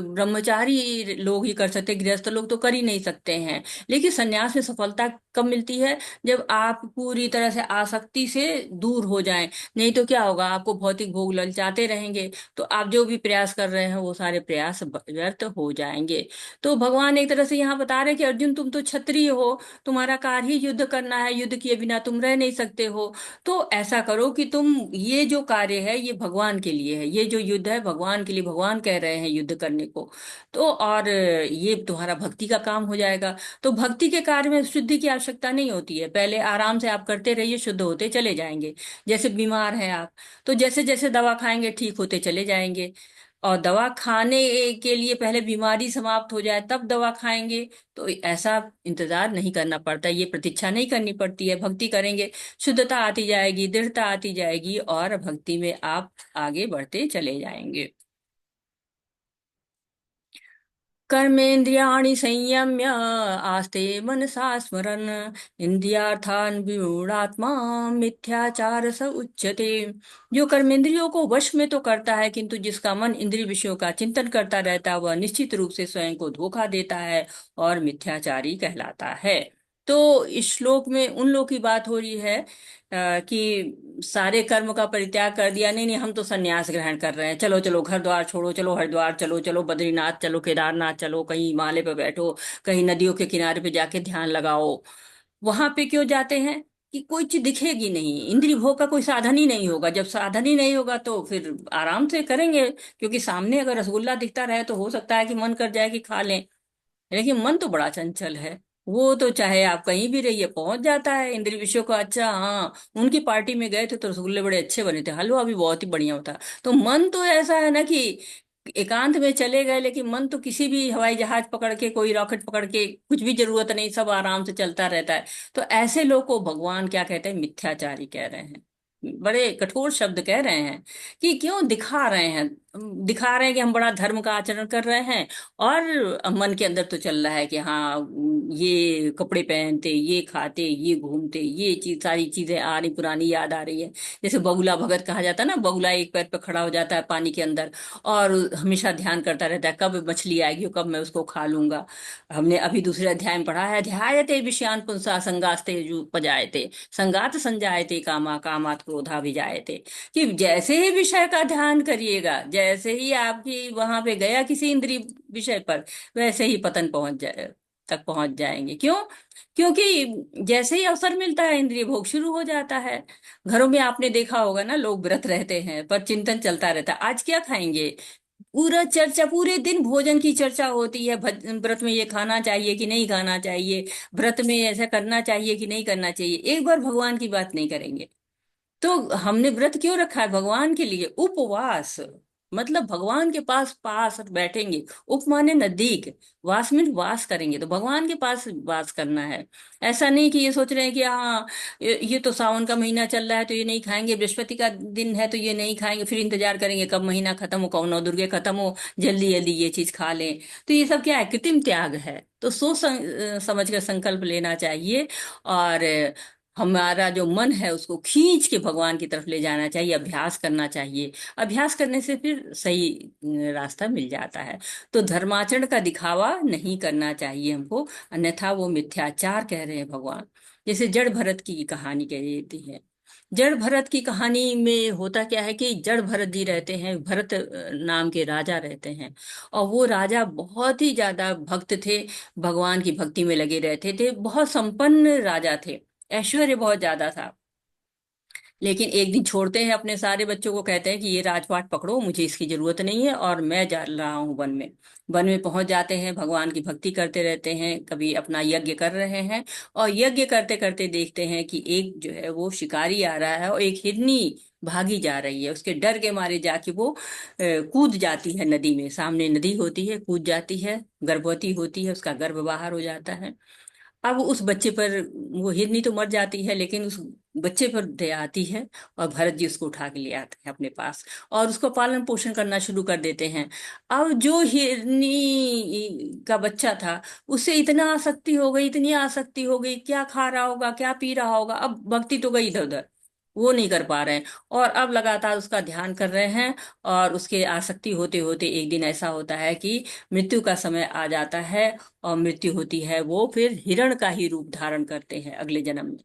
ब्रह्मचारी लोग ही कर सकते, गृहस्थ लोग तो कर ही नहीं सकते हैं। लेकिन सन्यास में सफलता कब मिलती है? जब आप पूरी तरह से आसक्ति से दूर हो जाएं। नहीं तो क्या होगा, आपको भौतिक भोग ललचाते रहेंगे, तो आप जो भी प्रयास कर रहे हैं वो सारे प्रयास व्यर्थ हो जाएंगे। तो भगवान एक तरह से यहाँ बता रहे हैं कि अर्जुन, तुम तो क्षत्रिय हो, तुम्हारा कार्य ही युद्ध करना है, युद्ध किए बिना तुम रह नहीं सकते हो। तो ऐसा करो कि तुम, ये जो कार्य है ये भगवान के लिए है, ये जो युद्ध है भगवान के लिए, भगवान कह रहे हैं युद्ध करने को। तो और ये तुम्हारा भक्ति का काम हो जाएगा। तो भक्ति के कार्य में शुद्धि की आवश्यकता नहीं होती है। पहले आराम से आप करते रहिए, शुद्ध होते चले जाएंगे। जैसे बीमार हैं आप, तो जैसे जैसे दवा खाएंगे ठीक होते चले जाएंगे। और दवा खाने के लिए पहले बीमारी समाप्त हो जाए तब दवा खाएंगे, तो ऐसा इंतजार नहीं करना पड़ता, ये प्रतीक्षा नहीं करनी पड़ती है। भक्ति करेंगे, शुद्धता आती जाएगी, दृढ़ता आती जाएगी, और भक्ति में आप आगे बढ़ते चले जाएंगे। कर्मेन्द्रियाणि संयम्य आस्ते मनसा स्मरन् इंद्रियार्थान् विमूढ़ात्मा मिथ्याचार स उच्यते। जो कर्मेंद्रियों को वश में तो करता है, किंतु जिसका मन इंद्रिय विषयों का चिंतन करता रहता है, वह निश्चित रूप से स्वयं को धोखा देता है और मिथ्याचारी कहलाता है। तो इस श्लोक में उन लोग की बात हो रही है कि सारे कर्म का परित्याग कर दिया, नहीं नहीं हम तो संन्यास ग्रहण कर रहे हैं, चलो चलो घर द्वार छोड़ो, चलो हरिद्वार चलो, चलो बद्रीनाथ चलो, केदारनाथ चलो, कहीं हिमालय पे बैठो, कहीं नदियों के किनारे पे जाके ध्यान लगाओ। वहां पे क्यों जाते हैं? कि कोई चीज दिखेगी नहीं, इंद्रिय भोग का कोई साधन ही नहीं होगा। जब साधन ही नहीं होगा तो फिर आराम से करेंगे, क्योंकि सामने अगर रसगुल्ला दिखता रहे तो हो सकता है कि मन कर जाए कि खा लें। लेकिन मन तो बड़ा चंचल है, वो तो चाहे आप कहीं भी रहिए पहुंच जाता है इंद्रिय विषयों को। अच्छा हाँ, उनकी पार्टी में गए थे तो रसगुल्ले बड़े अच्छे बने थे, हलवा भी बहुत ही बढ़िया होता। तो मन तो ऐसा है ना कि एकांत में चले गए, लेकिन मन तो किसी भी हवाई जहाज पकड़ के, कोई रॉकेट पकड़ के, कुछ भी जरूरत नहीं, सब आराम से चलता रहता है। तो ऐसे लोग को भगवान क्या कहते हैं? मिथ्याचारी कह रहे हैं। बड़े कठोर शब्द कह रहे हैं कि क्यों दिखा रहे हैं कि हम बड़ा धर्म का आचरण कर रहे हैं, और मन के अंदर तो चल रहा है कि हाँ, ये कपड़े पहनते, ये खाते, ये घूमते, ये चीज, सारी चीजें आ रही, पुरानी याद आ रही है। जैसे बगुला भगत कहा जाता है ना, बगुला एक पैर पे खड़ा हो जाता है पानी के अंदर और हमेशा ध्यान करता रहता है कब मछली आएगी और कब मैं उसको खा लूंगा। हमने अभी दूसरे अध्याय में पढ़ा है, ध्यायते विषयान पुंसा संगास्ते पजायते, संगात संजायते कामा कामात क्रोधा विजायते। कि जैसे ही विषय का ध्यान करिएगा, जैसे ही आपकी वहां पे गया किसी इंद्रिय विषय पर, वैसे ही पतन पहुंच जाएंगे। क्यों? क्योंकि जैसे ही अवसर मिलता है इंद्रिय भोग शुरू हो जाता है। घरों में आपने देखा होगा ना, लोग व्रत रहते हैं पर चिंतन चलता रहता है, आज क्या खाएंगे। पूरा चर्चा, पूरे दिन भोजन की चर्चा होती है, व्रत में ये खाना चाहिए कि नहीं खाना चाहिए, व्रत में ऐसा करना चाहिए कि नहीं करना चाहिए, एक बार भगवान की बात नहीं करेंगे। तो हमने व्रत क्यों रखा है? भगवान के लिए उपवास, मतलब भगवान के पास पास बैठेंगे। उप माने नजदीक, वास में वास करेंगे, तो भगवान के पास वास करना है। ऐसा नहीं कि ये सोच रहे हैं कि हाँ, ये तो सावन का महीना चल रहा है तो ये नहीं खाएंगे, बृहस्पति का दिन है तो ये नहीं खाएंगे, फिर इंतजार करेंगे कब महीना खत्म हो, कब नौ दुर्गे खत्म हो, जल्दी जल्दी ये चीज खा लें। तो ये सब क्या है? कृत्रिम त्याग है। तो सोच समझ कर संकल्प लेना चाहिए, और हमारा जो मन है उसको खींच के भगवान की तरफ ले जाना चाहिए, अभ्यास करना चाहिए। अभ्यास करने से फिर सही रास्ता मिल जाता है। तो धर्माचरण का दिखावा नहीं करना चाहिए हमको, अन्यथा वो मिथ्याचार कह रहे हैं भगवान। जैसे जड़ भरत की कहानी कह देती है। जड़ भरत की कहानी में होता क्या है कि जड़ भरत जी रहते हैं, भरत नाम के राजा रहते हैं, और वो राजा बहुत ही ज्यादा भक्त थे, भगवान की भक्ति में लगे रहते थे, बहुत संपन्न राजा थे, ऐश्वर्य बहुत ज्यादा था। लेकिन एक दिन छोड़ते हैं अपने सारे बच्चों को, कहते हैं कि ये राजपाट पकड़ो, मुझे इसकी जरूरत नहीं है और मैं जा रहा हूँ वन में। वन में पहुंच जाते हैं, भगवान की भक्ति करते रहते हैं, कभी अपना यज्ञ कर रहे हैं, और यज्ञ करते करते देखते हैं कि एक जो है वो शिकारी आ रहा है और एक हिरनी भागी जा रही है, उसके डर के मारे जाके वो कूद जाती है नदी में। सामने नदी होती है, कूद जाती है, गर्भवती होती है, उसका गर्भ बाहर हो जाता है। अब उस बच्चे पर, वो हिरनी तो मर जाती है लेकिन उस बच्चे पर दया आती है, और भरत जी उसको उठा के ले आते हैं अपने पास और उसको पालन पोषण करना शुरू कर देते हैं। अब जो हिरनी का बच्चा था, उससे इतना आसक्ति हो गई, इतनी आसक्ति हो गई, क्या खा रहा होगा, क्या पी रहा होगा, अब भक्ति तो गई इधर उधर, वो नहीं कर पा रहे हैं। और अब लगातार उसका ध्यान कर रहे हैं, और उसके आसक्ति होते होते एक दिन ऐसा होता है कि मृत्यु का समय आ जाता है, और मृत्यु होती है, वो फिर हिरण का ही रूप धारण करते हैं अगले जन्म में।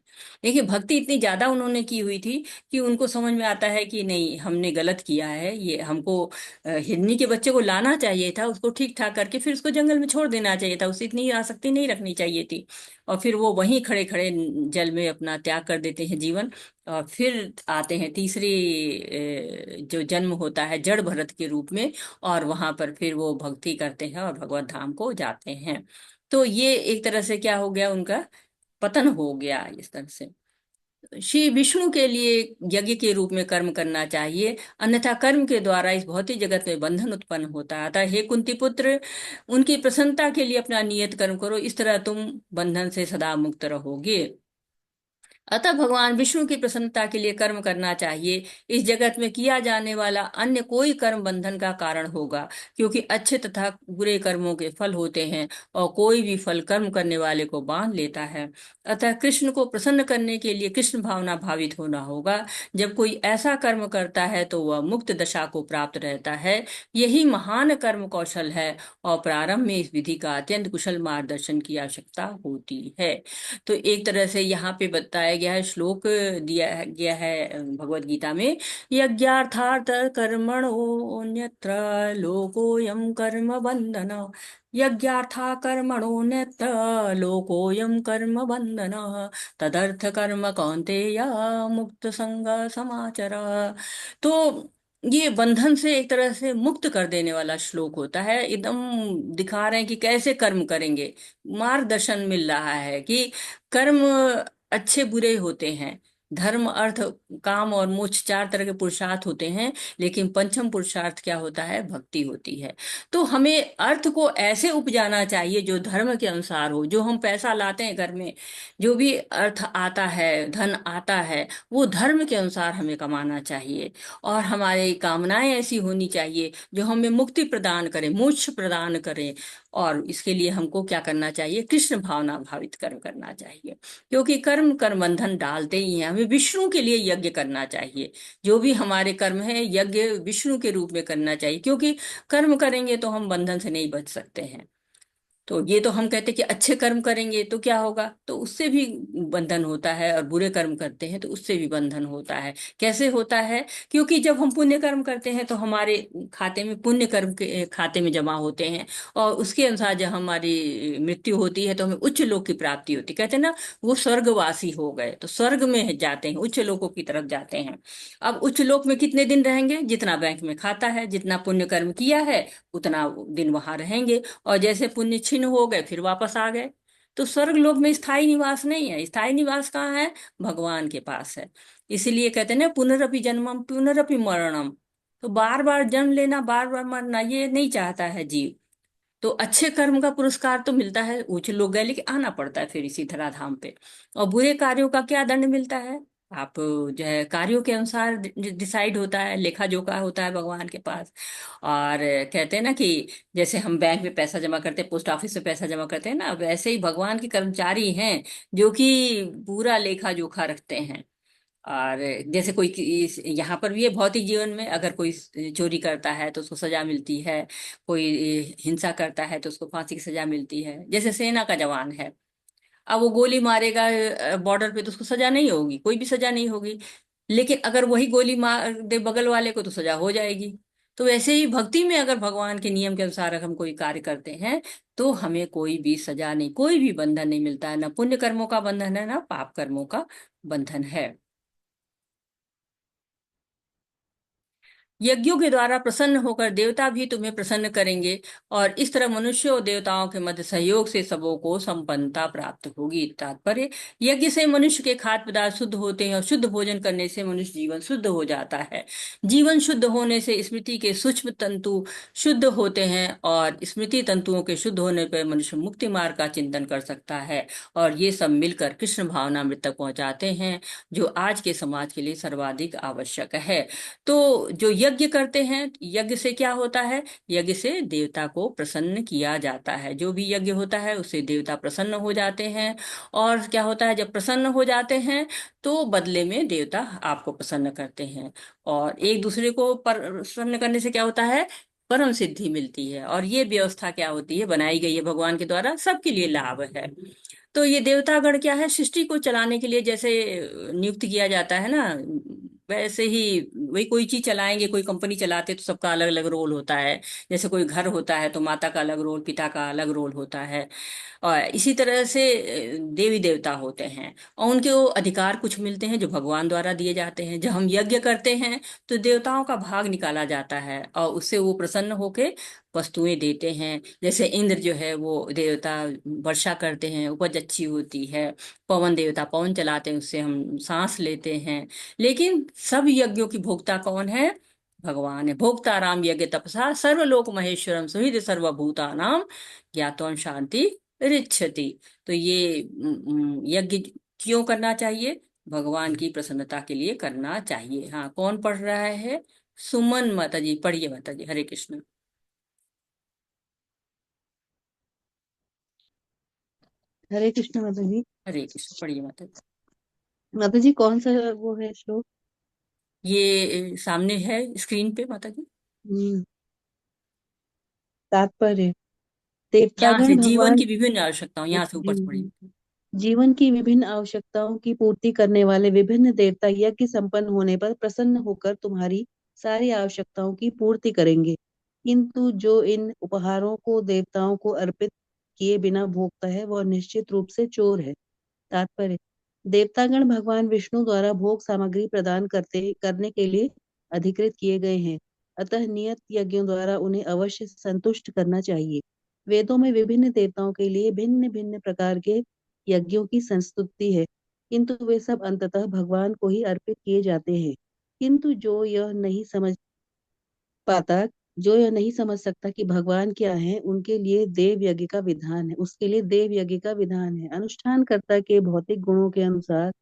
देखिए, भक्ति इतनी ज्यादा उन्होंने की हुई थी कि उनको समझ में आता है कि नहीं, हमने गलत किया है, ये हमको हिरनी के बच्चे को लाना चाहिए था, उसको ठीक ठाक करके फिर उसको जंगल में छोड़ देना चाहिए था, उसे इतनी आसक्ति नहीं रखनी चाहिए थी। और फिर वो वहीं खड़े खड़े जल में अपना त्याग कर देते हैं जीवन, और फिर आते हैं तीसरी जो जन्म होता है जड़ भरत के रूप में, और वहां पर फिर वो भक्ति करते हैं और भगवत धाम को जाते हैं। तो ये एक तरह से क्या हो गया, उनका पतन हो गया इस तरह से। श्री विष्णु के लिए यज्ञ के रूप में कर्म करना चाहिए, अन्यथा कर्म के द्वारा इस भौतिक जगत में बंधन उत्पन्न होता है। अतः हे कुंती पुत्र, उनकी प्रसन्नता के लिए अपना नियत कर्म करो, इस तरह तुम बंधन से सदा मुक्त रहोगे। अतः भगवान विष्णु की प्रसन्नता के लिए कर्म करना चाहिए। इस जगत में किया जाने वाला अन्य कोई कर्म बंधन का कारण होगा, क्योंकि अच्छे तथा बुरे कर्मों के फल होते हैं, और कोई भी फल कर्म करने वाले को बांध लेता है। अतः कृष्ण को प्रसन्न करने के लिए कृष्ण भावना भावित होना होगा। जब कोई ऐसा कर्म करता है तो वह मुक्त दशा को प्राप्त रहता है। यही महान कर्म कौशल है, और प्रारंभ में इस विधि का अत्यंत कुशल मार्गदर्शन की आवश्यकता होती है। तो एक तरह से यहाँ पे बताया गया है, श्लोक दिया गया है भगवत गीता में, यज्ञार्थार्थ कर्मणोऽन्यत्र लोकोऽयं कर्म बंधन, यज्ञार्था कर्मणोऽन्यत्र लोकोऽयं कर्म बंधन, तदर्थ कर्म कौन्तेय मुक्त संग समाचर। तो ये बंधन से एक तरह से मुक्त कर देने वाला श्लोक होता है, एकदम दिखा रहे हैं कि कैसे कर्म करेंगे, मार्गदर्शन मिल रहा है कि कर्म अच्छे बुरे होते हैं, धर्म, अर्थ, काम और मोक्ष 4 तरह के पुरुषार्थ होते हैं, लेकिन पंचम पुरुषार्थ क्या होता है? भक्ति होती है। तो हमें अर्थ को ऐसे उपजाना चाहिए जो धर्म के अनुसार हो। जो हम पैसा लाते हैं घर में, जो भी अर्थ आता है, धन आता है, वो धर्म के अनुसार हमें कमाना चाहिए। और हमारी कामनाएं ऐसी होनी चाहिए जो हमें मुक्ति प्रदान करे, मोक्ष प्रदान करे। और इसके लिए हमको क्या करना चाहिए? कृष्ण भावना भावित कर्म करना चाहिए। क्योंकि कर्म कर्म बंधन डालते ही हैं। हमें विष्णु के लिए यज्ञ करना चाहिए। जो भी हमारे कर्म है, यज्ञ विष्णु के रूप में करना चाहिए, क्योंकि कर्म करेंगे तो हम बंधन से नहीं बच सकते हैं। तो ये तो हम कहते हैं कि अच्छे कर्म करेंगे तो क्या होगा, तो उससे भी बंधन होता है, और बुरे कर्म करते हैं तो उससे भी बंधन होता है। कैसे होता है? क्योंकि जब हम पुण्य कर्म करते हैं तो हमारे खाते में, पुण्य कर्म के खाते में जमा होते हैं, और उसके अनुसार जब हमारी मृत्यु होती है तो हमें उच्च लोक की प्राप्ति होती है। कहते हैं ना, वो स्वर्गवासी हो गए, तो स्वर्ग में जाते हैं, उच्च लोकों की तरफ जाते हैं। अब उच्च लोक में कितने दिन रहेंगे? जितना बैंक में खाता है, जितना पुण्य कर्म किया है उतना दिन वहां रहेंगे। और जैसे पुण्य क्षीण हो गए फिर वापस आ गए। तो स्वर्ग लोक में स्थायी निवास नहीं है। स्थायी निवास कहाँ है? भगवान के पास है। इसीलिए कहते हैं ना, पुनरपि जन्मम पुनरपि मरणम। तो बार बार जन्म लेना, बार बार मरना, ये नहीं चाहता है जीव। तो अच्छे कर्म का पुरस्कार तो मिलता है, ऊंचे लोग गए, लेकिन आना पड़ता है फिर इसी धराधाम पे। और बुरे कार्यों का क्या दंड मिलता है? आप जो है कार्यों के अनुसार डिसाइड होता है, लेखा जोखा होता है भगवान के पास। और कहते हैं ना कि जैसे हम बैंक में पैसा जमा करते हैं, पोस्ट ऑफिस में पैसा जमा करते हैं ना, वैसे ही भगवान के कर्मचारी हैं जो कि पूरा लेखा जोखा रखते हैं। और जैसे कोई यहाँ पर भी है, भौतिक जीवन में अगर कोई चोरी करता है तो उसको सजा मिलती है, कोई हिंसा करता है तो उसको फांसी की सजा मिलती है। जैसे सेना का जवान है, अब वो गोली मारेगा बॉर्डर पे तो उसको सजा नहीं होगी, कोई भी सजा नहीं होगी। लेकिन अगर वही गोली मार दे बगल वाले को तो सजा हो जाएगी। तो वैसे ही भक्ति में अगर भगवान के नियम के अनुसार अगर हम कोई कार्य करते हैं तो हमें कोई भी सजा नहीं, कोई भी बंधन नहीं मिलता है। ना पुण्य कर्मों का बंधन है, ना पाप कर्मों का बंधन है। यज्ञों के द्वारा प्रसन्न होकर देवता भी तुम्हें प्रसन्न करेंगे, और इस तरह मनुष्य और देवताओं के मध्य सहयोग से सबों को संपन्नता प्राप्त होगी। तात्पर्य, यज्ञ से मनुष्य के खाद्य पदार्थ शुद्ध होते हैं, और शुद्ध भोजन करने से मनुष्य जीवन शुद्ध हो जाता है। जीवन शुद्ध होने से स्मृति के सूक्ष्म तंतु शुद्ध होते हैं, और स्मृति तंतुओं के शुद्ध होने पर मनुष्य मुक्ति मार्ग का चिंतन कर सकता है। और ये सब मिलकर कृष्ण भावनामृत तक पहुंचाते हैं, जो आज के समाज के लिए सर्वाधिक आवश्यक है। तो जो यज्ञ करते हैं, यज्ञ से क्या होता है? यज्ञ से देवता को प्रसन्न किया जाता है। जो भी यज्ञ होता है उससे देवता प्रसन्न हो जाते हैं। और क्या होता है, जब प्रसन्न हो जाते हैं तो बदले में देवता आपको प्रसन्न करते हैं। और एक दूसरे को प्रसन्न करने से क्या होता है? परम सिद्धि मिलती है। और ये व्यवस्था क्या होती है? बनाई गई है भगवान के द्वारा, सबके लिए लाभ है। तो ये देवतागण क्या है? सृष्टि को चलाने के लिए जैसे नियुक्त किया जाता है ना, वैसे ही वही कोई चीज चलाएंगे, कोई कंपनी चलाते तो सबका अलग अलग रोल होता है। जैसे कोई घर होता है तो माता का अलग रोल, पिता का अलग रोल होता है। और इसी तरह से देवी देवता होते हैं, और उनके वो अधिकार कुछ मिलते हैं जो भगवान द्वारा दिए जाते हैं। जब हम यज्ञ करते हैं तो देवताओं का भाग निकाला जाता है, और उससे वो प्रसन्न होके वस्तुएं देते हैं। जैसे इंद्र जो है वो देवता वर्षा करते हैं, उपज अच्छी होती है। पवन देवता पवन चलाते हैं, उससे हम सांस लेते हैं। लेकिन सब यज्ञों की भोक्ता कौन है? भगवान है। भोक्ता राम यज्ञ तपसा सर्वलोक महेश्वरम सुहृद सर्वभूतानां ज्ञातवान शांति रिच्छति। तो ये यज्ञ क्यों करना चाहिए? भगवान की प्रसन्नता के लिए करना चाहिए। हाँ, कौन पढ़ रहा है? सुमन माता जी, पढ़िए माता जी। हरे कृष्ण। हरे कृष्ण माता जी। हरे कृष्ण, पढ़िए माता जी। माता जी कौन सा वो है श्लोक? ये सामने है स्क्रीन पे माता जी। हम्म, तात्पर्य, यहाँ देवतागण से जीवन भगवान। की विभिन्न आवश्यकताओं, यहाँ से ऊपर से जी, पढ़िए। जीवन की विभिन्न आवश्यकताओं की पूर्ति करने वाले विभिन्न देवता यज्ञ संपन्न होने पर प्रसन्न होकर तुम्हारी सारी आवश्यकताओं की पूर्ति करेंगे। किंतु जो इन उपहारों को देवताओं को अर्पित किए बिना भोगता है वह निश्चित रूप से चोर है। तात्पर्य, देवतागण भगवान विष्णु द्वारा भोग सामग्री प्रदान करने के लिए अधिकृत किए गए हैं। अतः नियत यज्ञों द्वारा उन्हें अवश्य संतुष्ट करना चाहिए। वेदों में विभिन्न देवताओं के लिए भिन्न भिन्न प्रकार के यज्ञों की संस्तुति है, किंतु वे सब अंततः भगवान को ही अर्पित किए जाते हैं। किंतु पाता जो यह नहीं समझ सकता कि भगवान क्या है, उनके लिए देव यज्ञ का विधान है उसके लिए देव यज्ञ का विधान है। अनुष्ठानकर्ता के भौतिक गुणों के अनुसार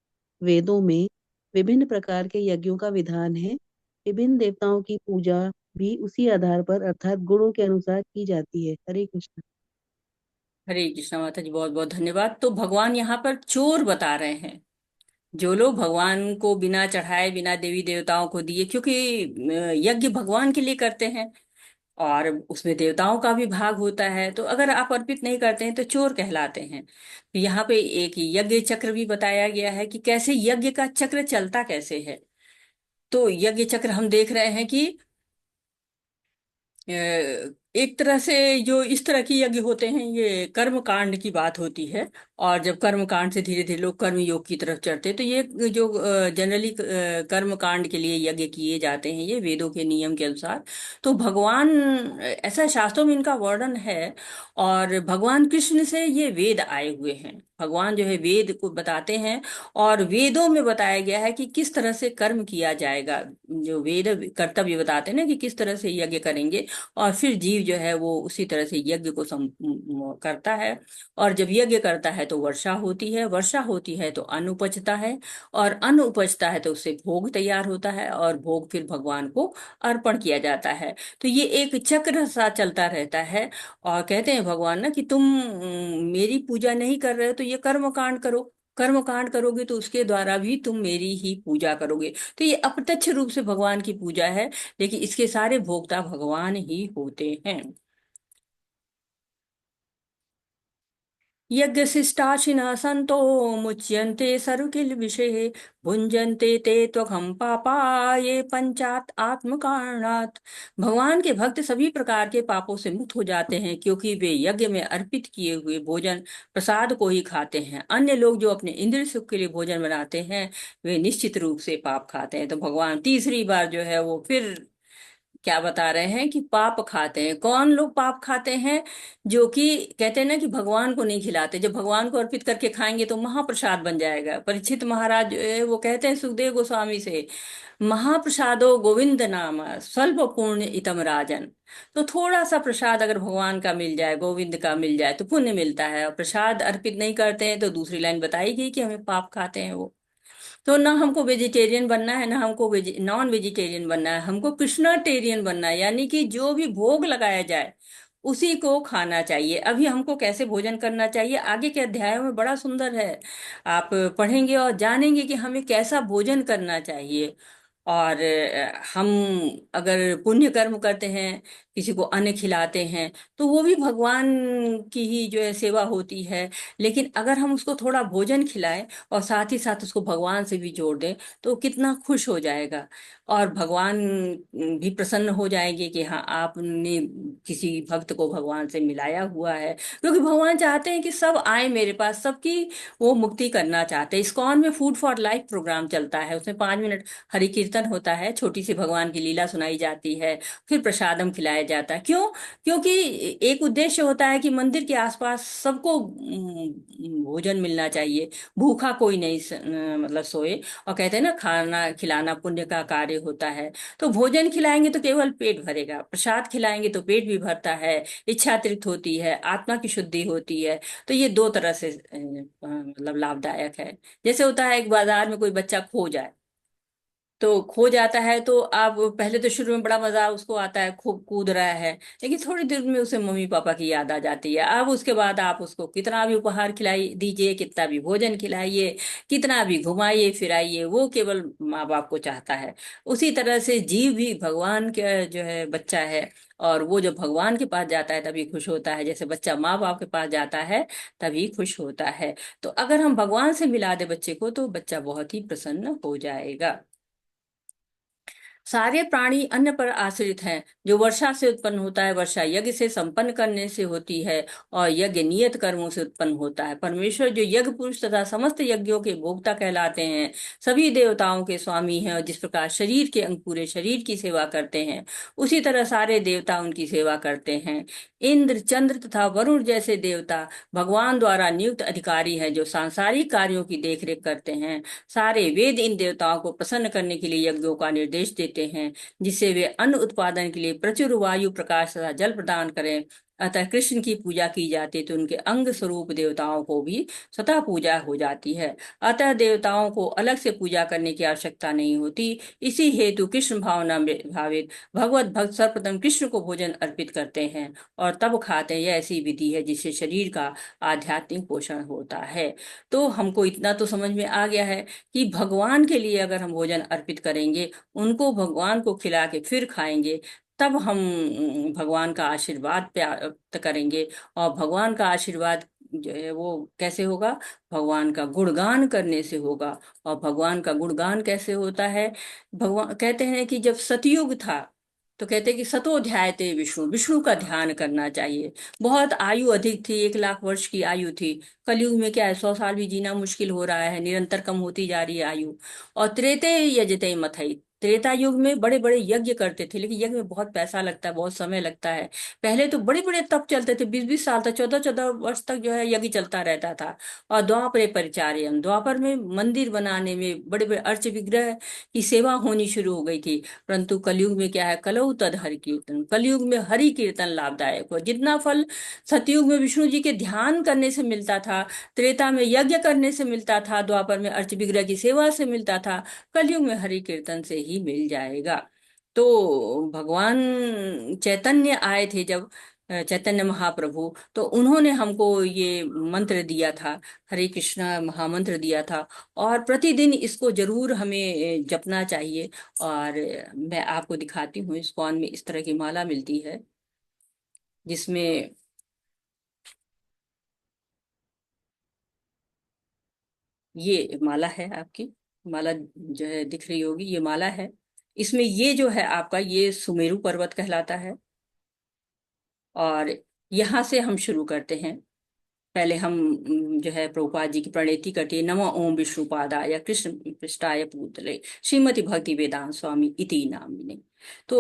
वेदों में विभिन्न प्रकार के यज्ञों का विधान है। विभिन्न देवताओं की पूजा भी उसी आधार पर अर्थात गुणों के अनुसार की जाती है। हरे कृष्ण। हरे कृष्णा माता जी, बहुत बहुत धन्यवाद। तो भगवान यहाँ पर चोर बता रहे हैं, जो लोग भगवान को बिना चढ़ाए, बिना देवी देवताओं को दिए, क्योंकि यज्ञ भगवान के लिए करते हैं और उसमें देवताओं का भी भाग होता है, तो अगर आप अर्पित नहीं करते हैं तो चोर कहलाते हैं। तो यहाँ पे एक यज्ञ चक्र भी बताया गया है कि कैसे यज्ञ का चक्र चलता कैसे है। तो यज्ञ चक्र हम देख रहे हैं कि एक तरह से जो इस तरह की यज्ञ होते हैं, ये कर्म कांड की बात होती है। और जब कर्म कांड से धीरे धीरे लोग कर्म योग की तरफ चढ़ते हैं, तो ये जो जनरली कर्म कांड के लिए यज्ञ किए जाते हैं, ये वेदों के नियम के अनुसार। तो भगवान, ऐसा शास्त्रों में इनका वर्णन है। और भगवान कृष्ण से ये वेद आए हुए हैं। भगवान जो है वेद को बताते हैं, और वेदों में बताया गया है कि किस तरह से कर्म किया जाएगा। जो वेद कर्तव्य बताते हैं ना, कि किस तरह से यज्ञ करेंगे, और फिर जीव जो है वो उसी तरह से यज्ञ को करता है। और जब यज्ञ करता है तो वर्षा होती है, वर्षा होती है तो अन्न उपजता है, और अन्न उपजता है तो उससे भोग तैयार होता है, और भोग फिर भगवान को अर्पण किया जाता है। तो ये एक चक्र सा चलता रहता है। और कहते हैं भगवान ना कि तुम मेरी पूजा नहीं कर रहे हो तो ये कर्म कांड करो। कर्म कांड करोगे तो उसके द्वारा भी तुम मेरी ही पूजा करोगे। तो ये अप्रत्यक्ष रूप से भगवान की पूजा है, लेकिन इसके सारे भोक्ता भगवान ही होते हैं। यज्ञशिष्टाशिनः सन्तो मुच्यन्ते सर्वकिल्बिषैः भुञ्जन्ते ते त्वघं पापा ये पंचात आत्मकारणात्। भगवान के भक्त सभी प्रकार के पापों से मुक्त हो जाते हैं, क्योंकि वे यज्ञ में अर्पित किए हुए भोजन प्रसाद को ही खाते हैं। अन्य लोग जो अपने इंद्रिय सुख के लिए भोजन बनाते हैं, वे निश्चित रूप से पाप खाते हैं। तो भगवान तीसरी बार जो है वो फिर क्या बता रहे हैं कि पाप खाते हैं। कौन लोग पाप खाते हैं? जो कि कहते हैं ना कि भगवान को नहीं खिलाते। जब भगवान को अर्पित करके खाएंगे तो महाप्रसाद बन जाएगा। परीक्षित महाराज जो है वो कहते हैं सुखदेव गोस्वामी से, महाप्रसादो गोविंद नाम स्वल्प पुण्य इतम राजन। तो थोड़ा सा प्रसाद अगर भगवान का मिल जाए, गोविंद का मिल जाए, तो पुण्य मिलता है। और प्रसाद अर्पित नहीं करते हैं तो दूसरी लाइन बताई गई कि हमें पाप खाते हैं वो। तो ना हमको वेजिटेरियन बनना है, ना हमको नॉन वेजिटेरियन बनना है, हमको कृष्णाटेरियन बनना है। यानी कि जो भी भोग लगाया जाए उसी को खाना चाहिए। अभी हमको कैसे भोजन करना चाहिए आगे के अध्यायों में बड़ा सुंदर है, आप पढ़ेंगे और जानेंगे कि हमें कैसा भोजन करना चाहिए। और हम अगर पुण्य कर्म करते हैं, किसी को अन्न खिलाते हैं, तो वो भी भगवान की ही जो है सेवा होती है। लेकिन अगर हम उसको थोड़ा भोजन खिलाएं और साथ ही साथ उसको भगवान से भी जोड़ दें, तो कितना खुश हो जाएगा। और भगवान भी प्रसन्न हो जाएंगे कि हाँ, आपने किसी भक्त को भगवान से मिलाया हुआ है। क्योंकि भगवान चाहते हैं कि सब आए मेरे पास, सबकी वो मुक्ति करना चाहते हैं। इस्कॉन में फूड फॉर लाइफ प्रोग्राम चलता है, उसमें 5 मिनट हरि कीर्तन होता है, छोटी सी भगवान की लीला सुनाई जाती है, फिर प्रसादम खिलाया जाता है। क्यों? क्योंकि एक उद्देश्य होता है कि मंदिर के आसपास सबको भोजन मिलना चाहिए। भूखा कोई नहीं मतलब सोए। और कहते हैं ना, खाना खिलाना पुण्य का कार्य होता है। तो भोजन खिलाएंगे तो केवल पेट भरेगा, प्रसाद खिलाएंगे तो पेट भी भरता है, इच्छा तृप्त होती है, आत्मा की शुद्धि होती है। तो ये दो तरह से मतलब लाभदायक है। जैसे होता है एक बाजार में कोई बच्चा खो जाए, तो खो जाता है तो आप पहले तो शुरू में बड़ा मजा उसको आता है, खूब कूद रहा है, लेकिन थोड़ी देर में उसे मम्मी पापा की याद आ जाती है। अब उसके बाद आप उसको कितना भी उपहार खिलाई दीजिए, कितना भी भोजन खिलाइए, कितना भी घुमाइए फिराइए, वो केवल माँ बाप को चाहता है। उसी तरह से जीव भी भगवान के जो है बच्चा है, और वो जब भगवान के पास जाता है तभी खुश होता है, जैसे बच्चा माँ बाप के पास जाता है तभी खुश होता है। तो अगर हम भगवान से मिला दे बच्चे को, तो बच्चा बहुत ही प्रसन्न हो जाएगा। सारे प्राणी अन्न पर आश्रित हैं। जो वर्षा से उत्पन्न होता है, वर्षा यज्ञ से संपन्न करने से होती है, और यज्ञ नियत कर्मों से उत्पन्न होता है। परमेश्वर जो यज्ञ पुरुष तथा समस्त यज्ञों के भोक्ता कहलाते हैं, सभी देवताओं के स्वामी हैं, और जिस प्रकार शरीर के अंग पूरे शरीर की सेवा करते हैं, उसी तरह सारे देवता उनकी सेवा करते हैं। इंद्र, चंद्र तथा वरुण जैसे देवता भगवान द्वारा नियुक्त अधिकारी हैं, जो सांसारिक कार्यों की देखरेख करते हैं। सारे वेद इन देवताओं को प्रसन्न करने के लिए यज्ञों का निर्देश देते हैं, जिससे वे अन्न उत्पादन के लिए प्रचुर वायु, प्रकाश तथा जल प्रदान करें। अतः कृष्ण की पूजा की जाती है तो उनके अंग स्वरूप देवताओं को भी स्वतः पूजा हो जाती है। अतः देवताओं को अलग से पूजा करने की आवश्यकता नहीं होती। इसी हेतु कृष्ण भावना में भावित भगवत भक्त सर्वप्रथम कृष्ण को भोजन अर्पित करते हैं और तब खाते हैं। यह ऐसी विधि है जिससे शरीर का आध्यात्मिक पोषण होता है। तो हमको इतना तो समझ में आ गया है कि भगवान के लिए अगर हम भोजन अर्पित करेंगे, उनको भगवान को खिला के फिर खाएंगे, तब हम भगवान का आशीर्वाद प्राप्त करेंगे। और भगवान का आशीर्वाद जो है वो कैसे होगा? भगवान का गुणगान करने से होगा। और भगवान का गुणगान कैसे होता है? भगवान कहते हैं कि जब सतयुग था तो कहते हैं कि सतो ध्यायते विष्णु, विष्णु का ध्यान करना चाहिए। बहुत आयु अधिक थी, 1 लाख वर्ष की आयु थी। कलयुग में क्या है, 100 साल भी जीना मुश्किल हो रहा है, निरंतर कम होती जा रही है आयु। और त्रेते यजते मथई, त्रेता युग में बड़े बड़े यज्ञ करते थे, लेकिन यज्ञ में बहुत पैसा लगता है, बहुत समय लगता है। पहले तो बड़े बड़े तप चलते थे, 20-20 साल तक, 14-14 वर्ष तक जो है यज्ञ चलता रहता था। और द्वापरे परिचार्यम, द्वापर में मंदिर बनाने में बड़े बड़े अर्च विग्रह की सेवा होनी शुरू हो गई थी। परंतु कलयुग में क्या है, कलौ तद हरि कीर्तन, कलयुग में हरि कीर्तन लाभदायक हो। जितना फल सतयुग में विष्णु जी के ध्यान करने से मिलता था, त्रेता में यज्ञ करने से मिलता था, द्वापर में अर्च विग्रह की सेवा से मिलता था, कलयुग में हरि कीर्तन से ही मिल जाएगा। तो भगवान चैतन्य आए थे जब, चैतन्य महाप्रभु, तो उन्होंने हमको ये मंत्र दिया था, हरे कृष्णा महामंत्र दिया था। और प्रतिदिन इसको जरूर हमें जपना चाहिए। और मैं आपको दिखाती हूँ, इस्कॉन में इस तरह की माला मिलती है, जिसमें ये माला है आपकी, माला जो है दिख रही होगी, ये माला है। इसमें ये जो है आपका, ये सुमेरु पर्वत कहलाता है। और यहाँ से हम शुरू करते हैं। पहले हम जो है प्रभुपाद जी की प्रणेति करते हैं, नमो ओम विष्णुपादाय कृष्ण पृष्ठाय पूतले श्रीमती भक्ति वेदांत स्वामी इति नामिने। तो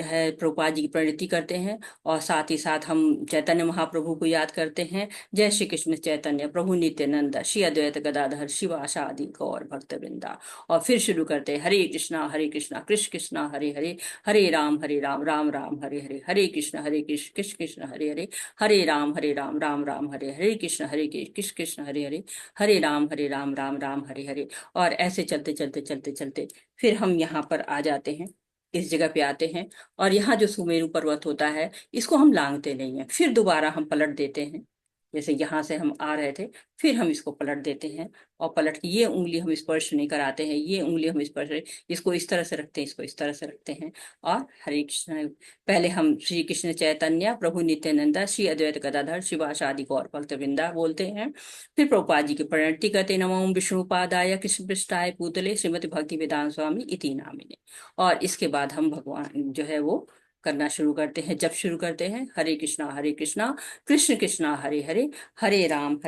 है प्रभुपाद जी की प्रणेति करते हैं, और साथ ही साथ हम चैतन्य महाप्रभु को याद करते हैं। जय श्री कृष्ण चैतन्य प्रभु नित्यानंद श्री अद्वैत गदाधर शिवासादि गौर भक्त वृंदा। और फिर शुरू करते हैं, हरे कृष्णा कृष्ण कृष्णा हरे हरे, हरे राम राम राम हरे हरे, हरे कृष्ण कृष्ण कृष्ण हरे हरे, हरे राम राम राम हरे हरे कृष्ण, हरे कृष्ण कृष्ण हरे हरे, हरे राम राम राम हरे हरे। और ऐसे चलते चलते चलते चलते फिर हम यहाँ पर आ जाते हैं, इस जगह पे आते हैं। और यहाँ जो सुमेरु पर्वत होता है, इसको हम लांघते नहीं है, फिर दोबारा हम पलट देते हैं। जैसे यहाँ से हम आ रहे थे, फिर हम इसको पलट देते हैं, और पलट के ये उंगली हम स्पर्श नहीं कराते हैं, ये उंगली हम स्पर्श, इसको इस तरह से रखते हैं, इसको इस तरह से रखते हैं। और हरे कृष्ण, पहले हम श्री कृष्ण चैतन्य प्रभु नित्यानंद श्री अद्वैत गदाधर शिवासादि गौर भक्त वृंदा बोलते हैं। फिर प्रभुपाद जी की प्रणति करते, नमो विष्णुपादाय कृष्ण पृष्ठाय पूतले श्रीमती भक्ति वेदांत स्वामी इति नामिने। और इसके बाद हम भगवान जो है वो करना शुरू करते हैं। जब शुरू करते हैं, हरे कृष्णा कृष्ण कृष्णा हरे हरे, हरे राम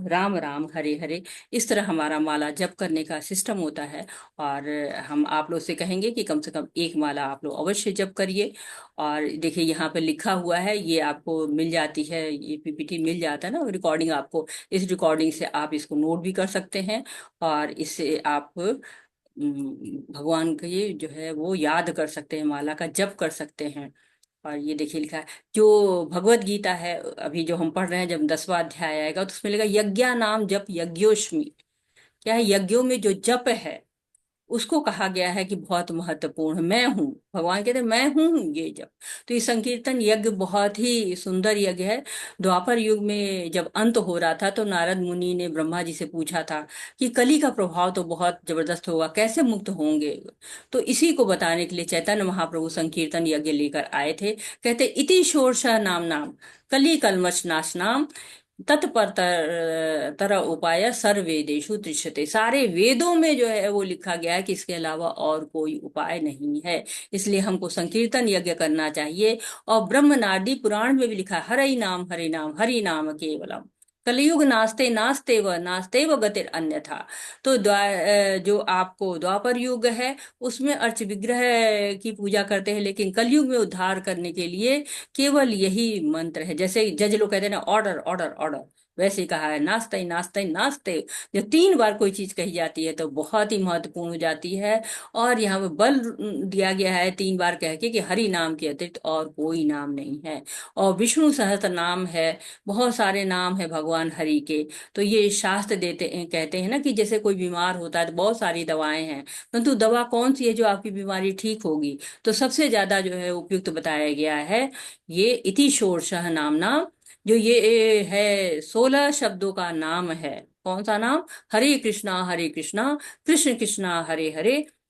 राम राम हरे हरे। इस तरह हमारा माला जप करने का सिस्टम होता है। और हम आप लोग से कहेंगे कि कम से कम एक माला आप लोग अवश्य जप करिए। और देखिए यहाँ पे लिखा हुआ है, ये आपको मिल जाती है, ये पीपीटी मिल जाता है ना, रिकॉर्डिंग आपको, इस रिकॉर्डिंग से आप इसको नोट भी कर सकते हैं। और इससे आप भगवान के ये जो है वो याद कर सकते हैं, माला का जप कर सकते हैं। और ये देखिए लिखा है, जो भगवत गीता है अभी जो हम पढ़ रहे हैं, जब 10वां अध्याय आएगा तो उसमें लिखा यज्ञा नाम जप यज्ञोष्मी। क्या है, यज्ञों में जो जप है उसको कहा गया है कि बहुत महत्वपूर्ण, मैं हूँ, भगवान कहते हैं मैं हूँ ये जब। तो ये संकीर्तन यज्ञ बहुत ही सुंदर यज्ञ है। द्वापर युग में जब अंत हो रहा था तो नारद मुनि ने ब्रह्मा जी से पूछा था कि कली का प्रभाव तो बहुत जबरदस्त होगा, कैसे मुक्त होंगे। तो इसी को बताने के लिए चैतन्य महाप्रभु संकीर्तन यज्ञ लेकर आए थे। कहते इति शोरशा नाम नाम कली कलमश नाशनाम तत्पर तर उपाय सर्वेदेषु दृश्यते, सारे वेदों में जो है वो लिखा गया है कि इसके अलावा और कोई उपाय नहीं है। इसलिए हमको संकीर्तन यज्ञ करना चाहिए। और ब्रह्मनादी पुराण में भी लिखा है, हरि नाम हरि नाम केवलम, कलयुग नास्ते नास्ते व गतिर अन्यथा। तो जो आपको द्वापर युग है उसमें अर्च विग्रह की पूजा करते हैं, लेकिन कलयुग में उद्धार करने के लिए केवल यही मंत्र है। जैसे जज लोग कहते हैं ना, ऑर्डर ऑर्डर ऑर्डर, वैसे ही कहा है, नास्ते नास्ते नास्ते। जब 3 बार कोई चीज कही जाती है तो बहुत ही महत्वपूर्ण हो जाती है। और यहाँ पे बल दिया गया है 3 बार कह के कि हरि नाम के अतिरिक्त और कोई नाम नहीं है। और विष्णु सहस्त्र नाम है, बहुत सारे नाम है भगवान हरि के। तो ये शास्त्र कहते हैं ना कि जैसे कोई बीमार होता है तो बहुत सारी दवाएं हैं, परंतु दवा कौन सी है जो आपकी बीमारी ठीक होगी? तो सबसे ज्यादा जो है उपयुक्त बताया गया है ये इति षोडशः नामना, जो ये है 16 शब्दों का नाम है। कौन सा नाम? हरे कृष्णा कृष्ण कृष्णा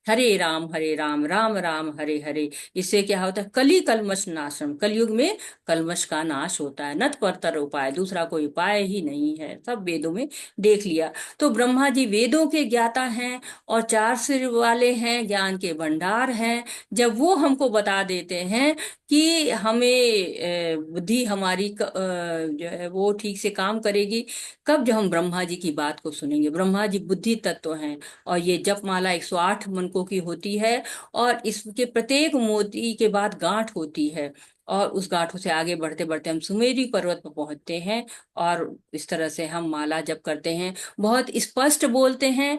हरे राम राम राम हरे हरे। इससे क्या होता है? कली कलमश नाशम, कलयुग में कलमश का नाश होता है। नत परतर उपाय, दूसरा कोई उपाय ही नहीं है, सब वेदों में देख लिया। तो ब्रह्मा जी वेदों के ज्ञाता हैं और 4 सिर वाले हैं, ज्ञान के भंडार हैं। जब वो हमको बता देते हैं कि हमें बुद्धि हमारी जो है वो ठीक से काम करेगी, कब? जब हम ब्रह्मा जी की बात को सुनेंगे। ब्रह्मा जी बुद्धि तत्व हैं। और ये जप माला 108 मनकों की होती है, और इसके प्रत्येक मोती के बाद गांठ होती है। और उस गांठों से आगे बढ़ते बढ़ते हम सुमेरु पर्वत पर पहुंचते हैं। और इस तरह से हम माला जप करते हैं, बहुत स्पष्ट बोलते हैं,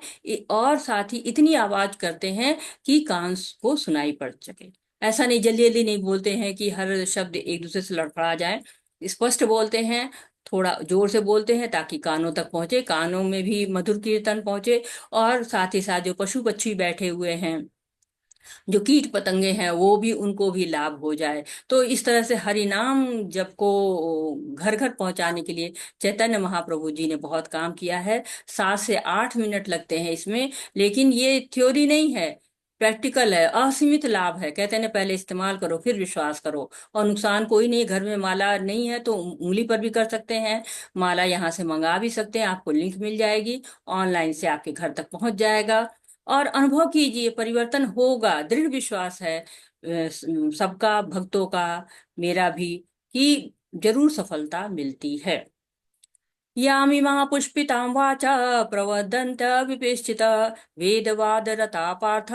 और साथ ही इतनी आवाज करते हैं कि कान को सुनाई पड़ सके। ऐसा नहीं, जल्दी जल्दी नहीं बोलते हैं कि हर शब्द एक दूसरे से लड़खड़ा जाए। स्पष्ट बोलते हैं, थोड़ा जोर से बोलते हैं ताकि कानों तक पहुंचे, कानों में भी मधुर कीर्तन पहुंचे। और साथ ही साथ जो पशु पक्षी बैठे हुए हैं, जो कीट पतंगे हैं, वो भी, उनको भी लाभ हो जाए। तो इस तरह से हरि नाम जप को घर घर पहुंचाने के लिए चैतन्य महाप्रभु जी ने बहुत काम किया है। 7 से 8 मिनट लगते हैं इसमें, लेकिन ये थ्योरी नहीं है, प्रैक्टिकल है, असीमित लाभ है। कहते हैं ना, पहले इस्तेमाल करो फिर विश्वास करो। और नुकसान कोई नहीं, घर में माला नहीं है तो उंगली पर भी कर सकते हैं। माला यहाँ से मंगा भी सकते हैं, आपको लिंक मिल जाएगी, ऑनलाइन से आपके घर तक पहुंच जाएगा। और अनुभव कीजिए, परिवर्तन होगा, दृढ़ विश्वास है सबका, भक्तों का, मेरा भी, कि जरूर सफलता मिलती है। यामिमा पुष्पितां वाचा प्रवदन्त विपेश्चित वेदवादरता पार्थ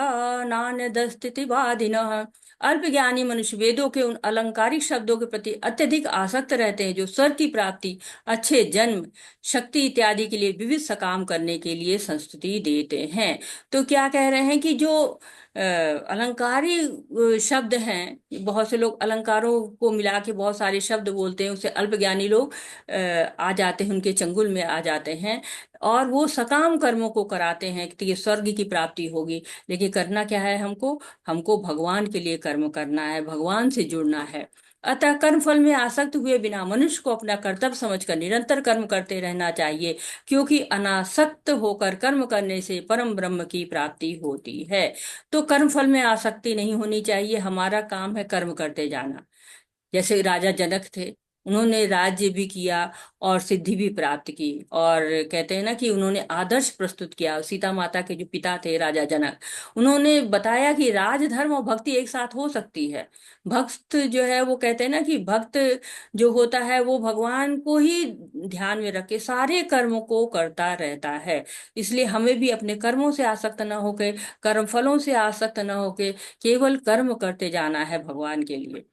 नान्यदस्तिवादिनः। अल्पज्ञानी मनुष्य वेदों के उन अलंकारिक शब्दों के प्रति अत्यधिक आसक्त रहते हैं जो स्वर की प्राप्ति, अच्छे जन्म, शक्ति इत्यादि के लिए विविध सकाम करने के लिए संस्तुति देते हैं। तो क्या कह रहे हैं कि जो अलंकारी शब्द हैं, बहुत से लोग अलंकारों को मिला के बहुत सारे शब्द बोलते हैं, उससे अल्पज्ञानी लोग आ जाते हैं, उनके चंगुल में आ जाते हैं। और वो सकाम कर्मों को कराते हैं कि ये स्वर्ग की प्राप्ति होगी। लेकिन करना क्या है हमको? हमको भगवान के लिए कर्म करना है, भगवान से जुड़ना है। अतः कर्म फल में आसक्त हुए बिना मनुष्य को अपना कर्तव्य समझकर निरंतर कर्म करते रहना चाहिए, क्योंकि अनासक्त होकर कर्म करने से परम ब्रह्म की प्राप्ति होती है। तो कर्म फल में आसक्ति नहीं होनी चाहिए, हमारा काम है कर्म करते जाना। जैसे राजा जनक थे, उन्होंने राज्य भी किया और सिद्धि भी प्राप्त की। और कहते हैं ना कि उन्होंने आदर्श प्रस्तुत किया। सीता माता के जो पिता थे राजा जनक, उन्होंने बताया कि राजधर्म और भक्ति एक साथ हो सकती है। भक्त जो है वो कहते हैं ना कि भक्त जो होता है वो भगवान को ही ध्यान में रख के सारे कर्मों को करता रहता है। इसलिए हमें भी अपने कर्मों से आसक्त न होके, कर्म फलों से आसक्त न होके, केवल कर्म करते जाना है भगवान के लिए।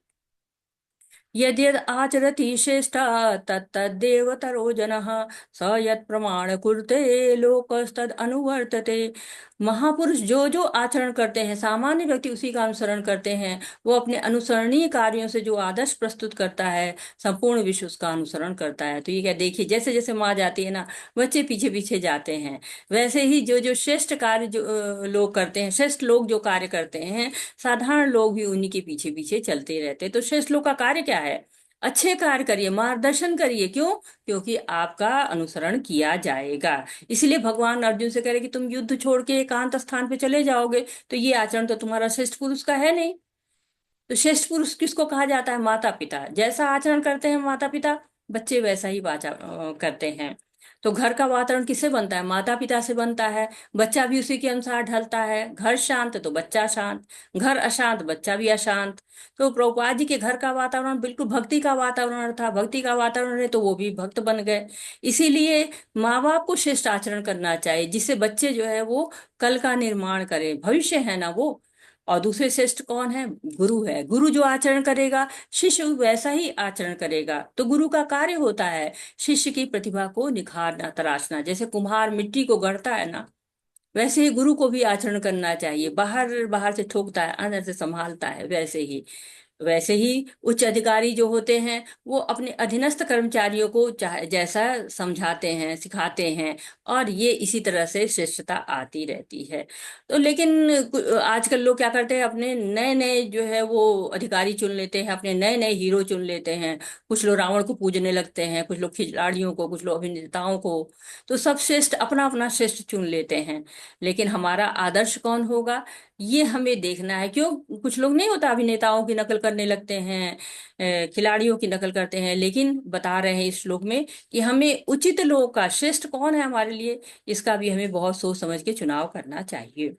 यद्यद् आचरति श्रेष्ठा तत्तद्देवतरो जनः, स यत् प्रमाण कुरुते लोकस्तद अनुवर्तते। महापुरुष जो जो आचरण करते हैं, सामान्य व्यक्ति उसी का अनुसरण करते हैं। वो अपने अनुसरणीय कार्यों से जो आदर्श प्रस्तुत करता है, संपूर्ण विश्व उसका अनुसरण करता है। तो ये क्या, देखिए जैसे जैसे माँ जाती है ना, बच्चे पीछे पीछे जाते हैं। वैसे ही जो जो श्रेष्ठ कार्य जो लोग करते हैं, श्रेष्ठ लोग जो कार्य करते हैं, साधारण लोग भी उन्हीं के पीछे पीछे चलते रहते हैं। तो श्रेष्ठ लोग का कार्य क्या है? अच्छे कार्य करिए, मार्गदर्शन करिए। क्यों? क्योंकि आपका अनुसरण किया जाएगा। इसलिए भगवान अर्जुन से कह रहे कि तुम युद्ध छोड़ के एकांत स्थान पे चले जाओगे, तो ये आचरण तो तुम्हारा श्रेष्ठ पुरुष का है नहीं। तो श्रेष्ठ पुरुष किसको कहा जाता है? माता पिता। जैसा आचरण करते हैं माता पिता, बच्चे वैसा ही करते हैं। तो घर का वातावरण किससे बनता है? माता पिता से बनता है। बच्चा भी उसी के अनुसार ढलता है। घर शांत तो बच्चा शांत, घर अशांत बच्चा भी अशांत। तो प्रभुपाद जी के घर का वातावरण बिल्कुल भक्ति का वातावरण था। भक्ति का वातावरण है तो वो भी भक्त बन गए। इसीलिए माँ बाप को श्रेष्ठ आचरण करना चाहिए, जिससे बच्चे जो है वो कल का निर्माण करें, भविष्य है ना वो। और दूसरे श्रेष्ठ कौन है? गुरु है। गुरु जो आचरण करेगा, शिष्य वैसा ही आचरण करेगा। तो गुरु का कार्य होता है शिष्य की प्रतिभा को निखारना, तराशना। जैसे कुम्हार मिट्टी को गढ़ता है ना, वैसे ही गुरु को भी आचरण करना चाहिए। बाहर बाहर से ठोकता है, अंदर से संभालता है। वैसे ही उच्च अधिकारी जो होते हैं वो अपने अधीनस्थ कर्मचारियों को जैसा समझाते हैं, सिखाते हैं। और ये इसी तरह से श्रेष्ठता आती रहती है। तो लेकिन आजकल लोग क्या करते हैं, अपने नए नए जो है वो अधिकारी चुन लेते हैं, अपने नए नए हीरो चुन लेते हैं। कुछ लोग रावण को पूजने लगते हैं, कुछ लोग खिलाड़ियों को, कुछ लोग अभिनेताओं को। तो सब श्रेष्ठ अपना अपना श्रेष्ठ चुन लेते हैं। लेकिन हमारा आदर्श कौन होगा, ये हमें देखना है। क्यों? कुछ लोग नहीं होता, अभिनेताओं की नकल करने लगते हैं, खिलाड़ियों की नकल करते हैं। लेकिन बता रहे हैं इस श्लोक में कि हमें उचित लोग का, श्रेष्ठ कौन है हमारे लिए, इसका भी हमें बहुत सोच समझ के चुनाव करना चाहिए।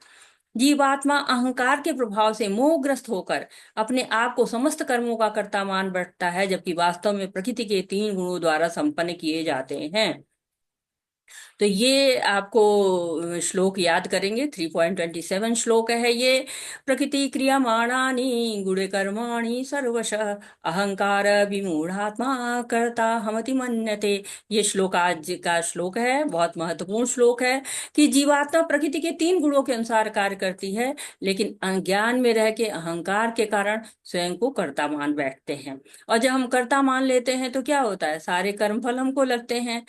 जीवात्मा अहंकार के प्रभाव से मोहग्रस्त होकर अपने आप को समस्त कर्मों का कर्ता मान बैठता है, जबकि वास्तव में प्रकृति के 3 गुणों द्वारा संपन्न किए जाते हैं। तो ये आपको श्लोक याद करेंगे। 3.27 श्लोक है ये। प्रकृति क्रियमाणानि गुणे कर्माणि सर्वश अहंकार विमूढ़ात्मा कर्ता हमति मन्यते। ये श्लोक आज का श्लोक है, बहुत महत्वपूर्ण श्लोक है। कि जीवात्मा प्रकृति के 3 गुणों के अनुसार कार्य करती है, लेकिन अज्ञान में रह के अहंकार के कारण स्वयं को कर्ता मान बैठते हैं। और जब हम कर्ता मान लेते हैं तो क्या होता है, सारे कर्म फल हमको लगते हैं।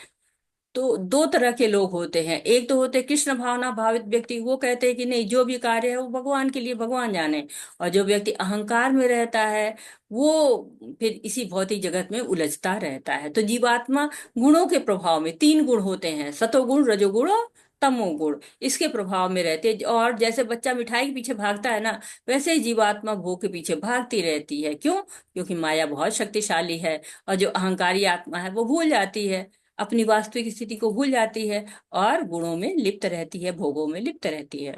तो दो तरह के लोग होते हैं। एक तो होते हैं कृष्ण भावना भावित व्यक्ति, वो कहते हैं कि नहीं, जो भी कार्य है वो भगवान के लिए, भगवान जाने। और जो व्यक्ति अहंकार में रहता है वो फिर इसी भौतिक जगत में उलझता रहता है। तो जीवात्मा गुणों के प्रभाव में, 3 गुण होते हैं, सतोगुण, रजोगुण और तमोगुण, इसके प्रभाव में रहते हैं। और जैसे बच्चा मिठाई के पीछे भागता है ना, वैसे ही जीवात्मा भोग के पीछे भागती रहती है। क्यों? क्योंकि माया बहुत शक्तिशाली है। और जो अहंकारी आत्मा है वो भूल जाती है, अपनी वास्तविक स्थिति को भूल जाती है, और गुणों में लिप्त रहती है, भोगों में लिप्त रहती है।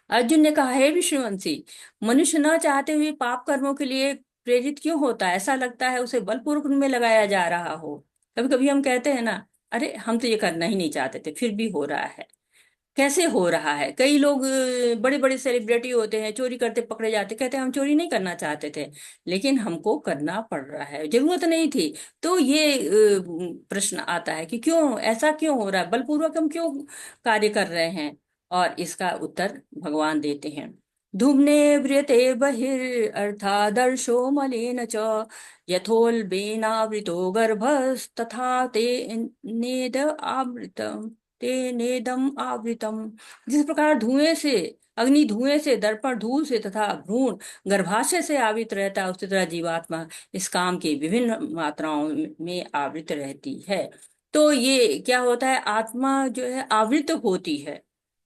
अर्जुन ने कहा, हे विष्णुवंशी, मनुष्य न चाहते हुए पाप कर्मों के लिए प्रेरित क्यों होता है? ऐसा लगता है उसे बलपूर्वक उनमें लगाया जा रहा हो। कभी कभी हम कहते हैं ना, अरे हम तो ये करना ही नहीं चाहते थे, फिर भी हो रहा है। कैसे हो रहा है? कई लोग बड़े बड़े सेलिब्रिटी होते हैं, चोरी करते पकड़े जाते, कहते हैं हम चोरी नहीं करना चाहते थे, लेकिन हमको करना पड़ रहा है, जरूरत नहीं थी। तो ये प्रश्न आता है कि क्यों, ऐसा क्यों हो रहा है, बलपूर्वक हम क्यों कार्य कर रहे हैं? और इसका उत्तर भगवान देते हैं। धूम्ने व्रियते बहिर्अर्थादर्शो मलिन च यथोल्बेनावृतो गर्भस्तथा ते नेद आवृतम् ते नेदम आवृतम। जिस प्रकार धुएं से, अग्नि धुएं से, दर्पण धूल से तथा भ्रूण गर्भाशय से आवृत रहता है, उसी तरह जीवात्मा इस काम की विभिन्न मात्राओं में आवृत रहती है। तो ये क्या होता है, आत्मा जो है आवृत होती है।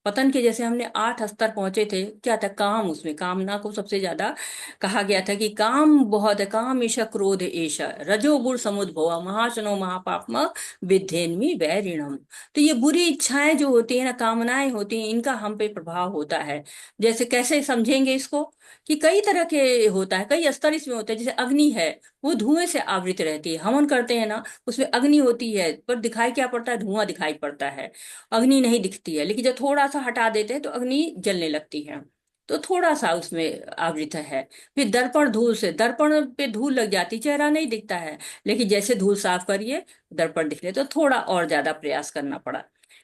पतन के जैसे हमने 8 स्तर पहुंचे थे, क्या था, काम, उसमें कामना को सबसे ज्यादा कहा गया था कि काम बहुत है, काम ईश क्रोध एश रजोगुण समुद्भव महाशनो महापापम विद्धेन्मी वैरिणम। तो ये बुरी इच्छाएं जो होती है ना, कामनाएं होती हैं, इनका हम पे प्रभाव होता है। जैसे कैसे समझेंगे इसको, कि कई तरह के होता है, कई स्तर इसमें होते हैं। जैसे अग्नि है, वो धुएं से आवृत रहती है। हवन करते हैं ना, उसमें अग्नि होती है, पर दिखाई क्या पड़ता है, धुआं दिखाई पड़ता है, अग्नि नहीं दिखती है। लेकिन जब थोड़ा सा हटा देते हैं तो अग्नि जलने लगती है। तो थोड़ा सा उसमें आवृत है। फिर दर्पण धूल से, दर्पण पे धूल लग जाती, चेहरा नहीं दिखता है, लेकिन जैसे धूल साफ करिए दर्पण दिखने, तो थोड़ा और ज्यादा प्रयास करना पड़ा।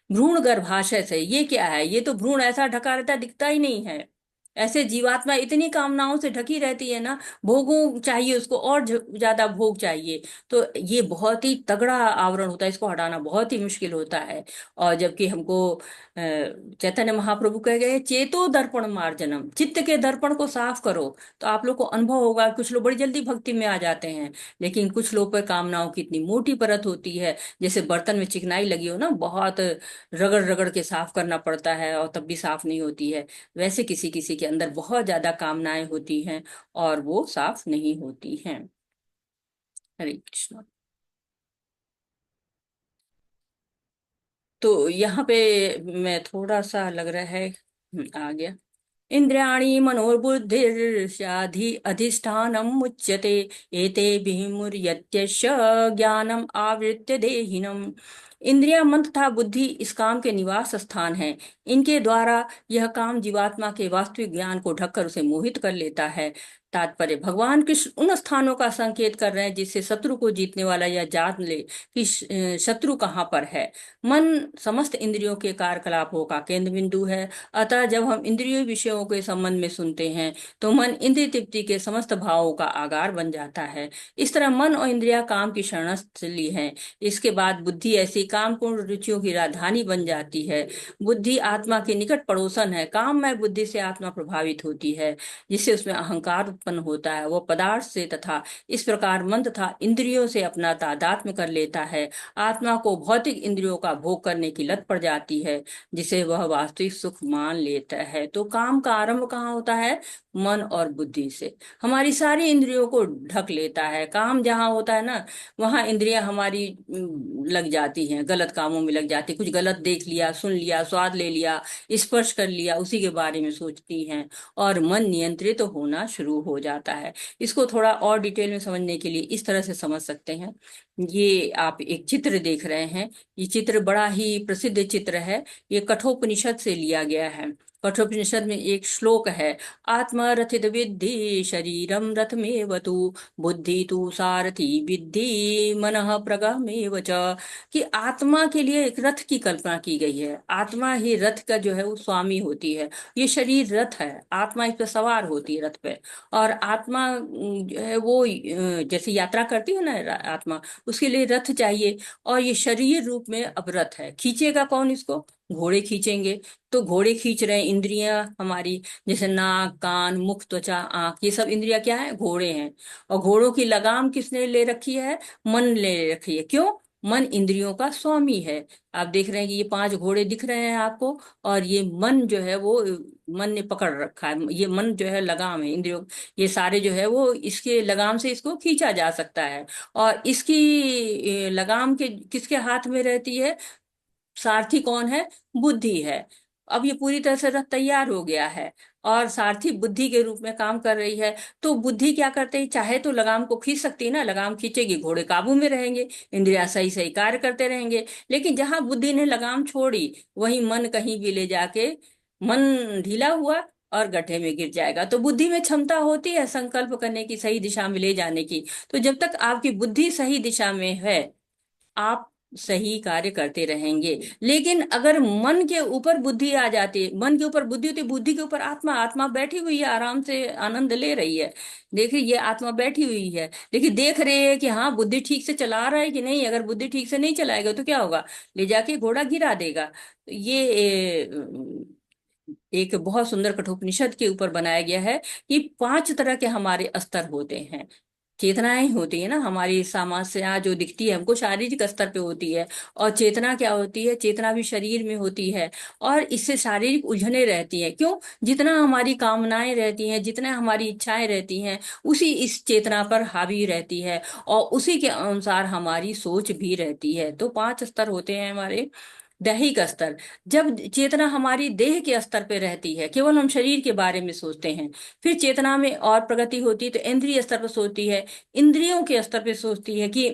भ्रूण गर्भाशय से, ये क्या है, ये तो भ्रूण ऐसा ढका रहता है, दिखता ही नहीं है। ऐसे जीवात्मा इतनी कामनाओं से ढकी रहती है ना, भोगों चाहिए उसको, और ज्यादा भोग चाहिए। तो ये बहुत ही तगड़ा आवरण होता है, इसको हटाना बहुत ही मुश्किल होता है। और जबकि हमको चैतन्य महाप्रभु कह गए, चेतो दर्पण मार्जनम, चित्त के दर्पण को साफ करो। तो आप लोग को अनुभव होगा, कुछ लोग बड़ी जल्दी भक्ति में आ जाते हैं, लेकिन कुछ लोग पर कामनाओं की इतनी मोटी परत होती है, जैसे बर्तन में चिकनाई लगी हो ना, बहुत रगड़ रगड़ के साफ करना पड़ता है और तब भी साफ नहीं होती है। वैसे किसी किसी के अंदर बहुत ज्यादा कामनाएं होती हैं और वो साफ नहीं होती हैं। हरे कृष्ण। तो यहाँ पे मैं थोड़ा सा लग रहा है आ गया। इंद्रियाणि मनोर्बुद्धिर्षाधि अधिष्ठानम् मुच्यते एते मुर्यत्यश ज्ञानम आवृत्य देहिनम। इंद्रिया, मन तथा बुद्धि इस काम के निवास स्थान हैं। इनके द्वारा यह काम जीवात्मा के वास्तविक ज्ञान को ढककर उसे मोहित कर लेता है। तात्पर्य, भगवान कृष्ण उन स्थानों का संकेत कर रहे हैं जिससे शत्रु को जीतने वाला यह जान ले कि शत्रु कहाँ पर है। मन समस्त इंद्रियों के कार्यकलापों का केंद्र बिंदु है। अतः जब हम इंद्रिय विषयों के संबंध में सुनते हैं तो मन इंद्रिय तृप्ति के समस्त भावों का आगार बन जाता है। इस तरह मन और इंद्रिया काम की शरणस्थली हैं। इसके बाद बुद्धि ऐसी कामपूर्ण रुचियों की राजधानी बन जाती है। बुद्धि आत्मा के निकट पड़ोसन है। काममय बुद्धि से आत्मा प्रभावित होती है, जिससे उसमें अहंकार उत्पन्न होता है। वह पदार्थ से तथा इस प्रकार मन तथा इंद्रियों से अपना तादात्म्य कर लेता है। आत्मा को भौतिक इंद्रियों का भोग करने की लत पड़ जाती है, जिसे वह वास्तविक सुख मान लेता है। तो काम का आरंभ कहाँ होता है? मन और बुद्धि से। हमारी सारी इंद्रियों को ढक लेता है। काम जहाँ होता है ना, वहां इंद्रियां हमारी लग जाती हैं, गलत कामों में लग जाती। कुछ गलत देख लिया, सुन लिया, स्वाद ले लिया, स्पर्श कर लिया, उसी के बारे में सोचती हैं और मन नियंत्रित तो होना शुरू हो जाता है। इसको थोड़ा और डिटेल में समझने के लिए इस तरह से समझ सकते हैं। ये आप एक चित्र देख रहे हैं। ये चित्र बड़ा ही प्रसिद्ध चित्र है। ये कठोपनिषद से लिया गया है। कठोपनिषद में एक श्लोक है, आत्मा रथित विद्धि शरीरम रथमेव तु बुद्धि तु सारथी विद्धि मनः प्रगमेव च। कि आत्मा के लिए एक रथ की कल्पना की गई है। आत्मा ही रथ का जो है वो स्वामी होती है। ये शरीर रथ है, आत्मा इस पर सवार होती है रथ पे। और आत्मा जो है वो जैसे यात्रा करती है ना आत्मा, उसके लिए रथ चाहिए। और ये शरीर रूप में अब रथ है। खींचेगा कौन इसको? घोड़े खींचेंगे। तो घोड़े खींच रहे हैं, इंद्रियां हमारी, जैसे नाक, कान, मुख, त्वचा, आंख, ये सब इंद्रियां क्या है? घोड़े हैं। और घोड़ों की लगाम किसने ले रखी है? मन ले रखी है। क्यों? मन इंद्रियों का स्वामी है। आप देख रहे हैं कि ये 5 घोड़े दिख रहे हैं आपको, और ये मन जो है वो मन ने पकड़ रखा है। ये मन जो है लगाम है इंद्रियों, ये सारे जो है वो इसके लगाम से इसको खींचा जा सकता है। और इसकी लगाम के किसके हाथ में रहती है? सारथी कौन है? बुद्धि है। अब ये पूरी तरह से रथ तैयार हो गया है और सारथी बुद्धि के रूप में काम कर रही है। तो बुद्धि क्या करते हैं? चाहे तो लगाम को खींच सकती है ना, लगाम खींचेगी, घोड़े काबू में रहेंगे, इंद्रिया सही सही कार्य करते रहेंगे। लेकिन जहां बुद्धि ने लगाम छोड़ी, वहीं मन कहीं भी ले जाके, मन ढीला हुआ और गड्ढे में गिर जाएगा। तो बुद्धि में क्षमता होती है संकल्प करने की, सही दिशा में ले जाने की। तो जब तक आपकी बुद्धि सही दिशा में है, आप सही कार्य करते रहेंगे। लेकिन अगर मन के ऊपर बुद्धि आ जाती है, मन के ऊपर बुद्धि होती है, बुद्धि के ऊपर आत्मा, आत्मा बैठी हुई है, आराम से आनंद ले रही है। देखिए ये आत्मा बैठी हुई है, लेकिन देख रहे हैं कि हाँ बुद्धि ठीक से चला रहा है कि नहीं। अगर बुद्धि ठीक से नहीं चलाएगा तो क्या होगा? ले जाके घोड़ा गिरा देगा। तो ये एक बहुत सुंदर कठोपनिषद के ऊपर बनाया गया है कि 5 तरह के हमारे स्तर होते हैं। चेतनाएं होती है ना हमारी, समस्या जो दिखती है हमको शारीरिक स्तर पे होती है। और चेतना क्या होती है? चेतना भी शरीर में होती है। और इससे शारीरिक उलझने रहती है। क्यों? जितना हमारी कामनाएं रहती हैं, जितना हमारी इच्छाएं रहती हैं, उसी इस चेतना पर हावी रहती है। और उसी के अनुसार हमारी सोच भी रहती है। तो 5 स्तर होते हैं हमारे। दैहिक स्तर, जब चेतना हमारी देह के स्तर पे रहती है, केवल हम शरीर के बारे में सोचते हैं। फिर चेतना में और प्रगति होती है तो इंद्रिय स्तर पर सोचती है, इंद्रियों के स्तर पे सोचती है कि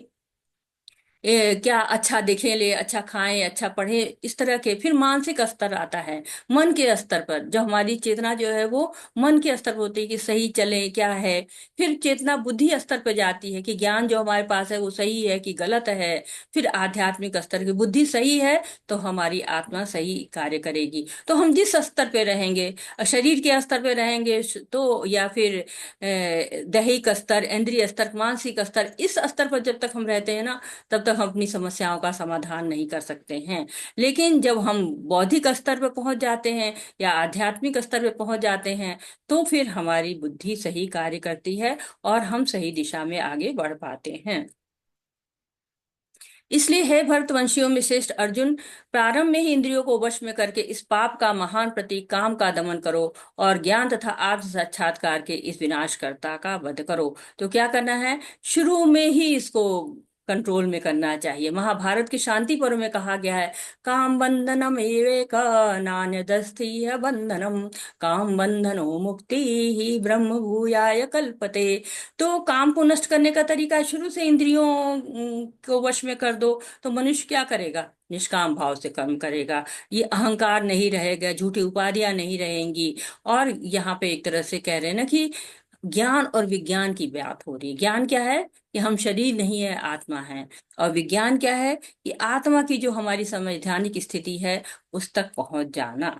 क्या अच्छा देखें, ले अच्छा खाएं, अच्छा पढ़े, इस तरह के। फिर मानसिक स्तर आता है, मन के स्तर पर, जो हमारी चेतना जो है वो मन के स्तर पर होती है कि सही चले क्या है। फिर चेतना बुद्धि स्तर पर जाती है कि ज्ञान जो हमारे पास है वो सही है कि गलत है। फिर आध्यात्मिक स्तर की, बुद्धि सही है तो हमारी आत्मा सही कार्य करेगी। तो हम जिस स्तर पे रहेंगे, शरीर के स्तर पे रहेंगे तो, या फिर दैहिक स्तर, इंद्रिय स्तर, मानसिक स्तर, इस स्तर पर जब तक हम रहते हैं ना, तब तक हम अपनी समस्याओं का समाधान नहीं कर सकते हैं। लेकिन जब हम बौद्धिक स्तर पर पहुंच जाते हैं या आध्यात्मिक स्तर पर पहुंच जाते हैं, तो फिर हमारी बुद्धि सही कार्य करती है और हम सही दिशा में आगे बढ़ पाते हैं। इसलिए हे भरतवंशियों में श्रेष्ठ अर्जुन, प्रारंभ में ही इंद्रियों को वश में करके इस पाप का महान प्रतीक काम का दमन करो और ज्ञान तथा आत्म साक्षात्कार के इस विनाशकर्ता का वध करो। तो क्या करना है? शुरू में ही इसको कंट्रोल में करना चाहिए। महाभारत के शांति पर्व में कहा गया है, काम बंधनम एवेक नान्यदस्ति बंधनम, काम बंधनो मुक्ति ही ब्रह्म भूयाय कल्पते। तो काम को नष्ट करने का तरीका शुरू से इंद्रियों को वश में कर दो, तो मनुष्य क्या करेगा? निष्काम भाव से कर्म करेगा। ये अहंकार नहीं रहेगा, झूठी उपाधियां नहीं रहेंगी। और यहाँ पे एक तरह से कह रहे हैं ना कि ज्ञान और विज्ञान की बात हो रही है। ज्ञान क्या है? कि हम शरीर नहीं है, आत्मा है। और विज्ञान क्या है? कि आत्मा की जो हमारी संवैधानिक स्थिति है, उस तक पहुंच जाना।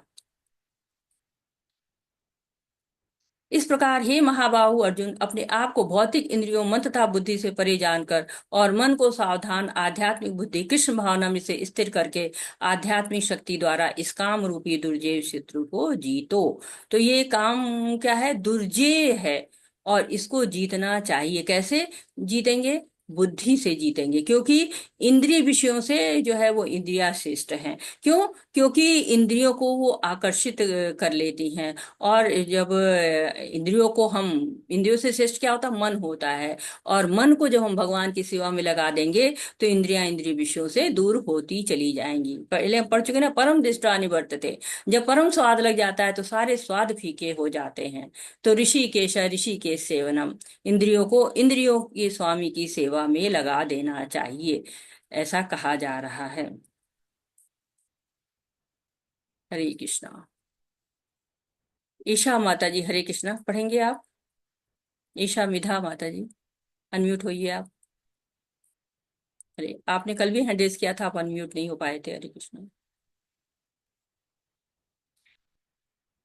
इस प्रकार हे महाबाहु अर्जुन, अपने आप को भौतिक इंद्रियों, मन तथा बुद्धि से परे जानकर और मन को सावधान आध्यात्मिक बुद्धि कृष्ण भावना में से स्थिर करके आध्यात्मिक शक्ति द्वारा इस काम रूपी दुर्जेय शत्रु को जीतो। तो ये काम क्या है? दुर्जेय है, और इसको जीतना चाहिए। कैसे जीतेंगे? बुद्धि से जीतेंगे, क्योंकि इंद्रिय विषयों से जो है वो इंद्रिया श्रेष्ठ हैं। क्यों? क्योंकि इंद्रियों को वो आकर्षित कर लेती हैं। और जब इंद्रियों को हम, इंद्रियों से श्रेष्ठ क्या होता है? मन होता है। और मन को जब हम भगवान की सेवा में लगा देंगे, तो इंद्रियां इंद्रिय विषयों से दूर होती चली जाएंगी। पहले हम पढ़ चुके ना, परम दृष्टा निवर्तते। जब परम स्वाद लग जाता है तो सारे स्वाद फीके हो जाते हैं। तो ऋषि के सेवनम, इंद्रियों को इंद्रियों के स्वामी की सेवा में लगा देना चाहिए, ऐसा कहा जा रहा है। हरे कृष्णा। ईशा माता जी, हरे कृष्णा पढ़ेंगे आप? ईशा मिधा माता जी, अनम्यूट होइए आप। अरे, आपने कल भी हैंड रेज किया था, आप अनम्यूट नहीं हो पाए थे। हरे कृष्णा।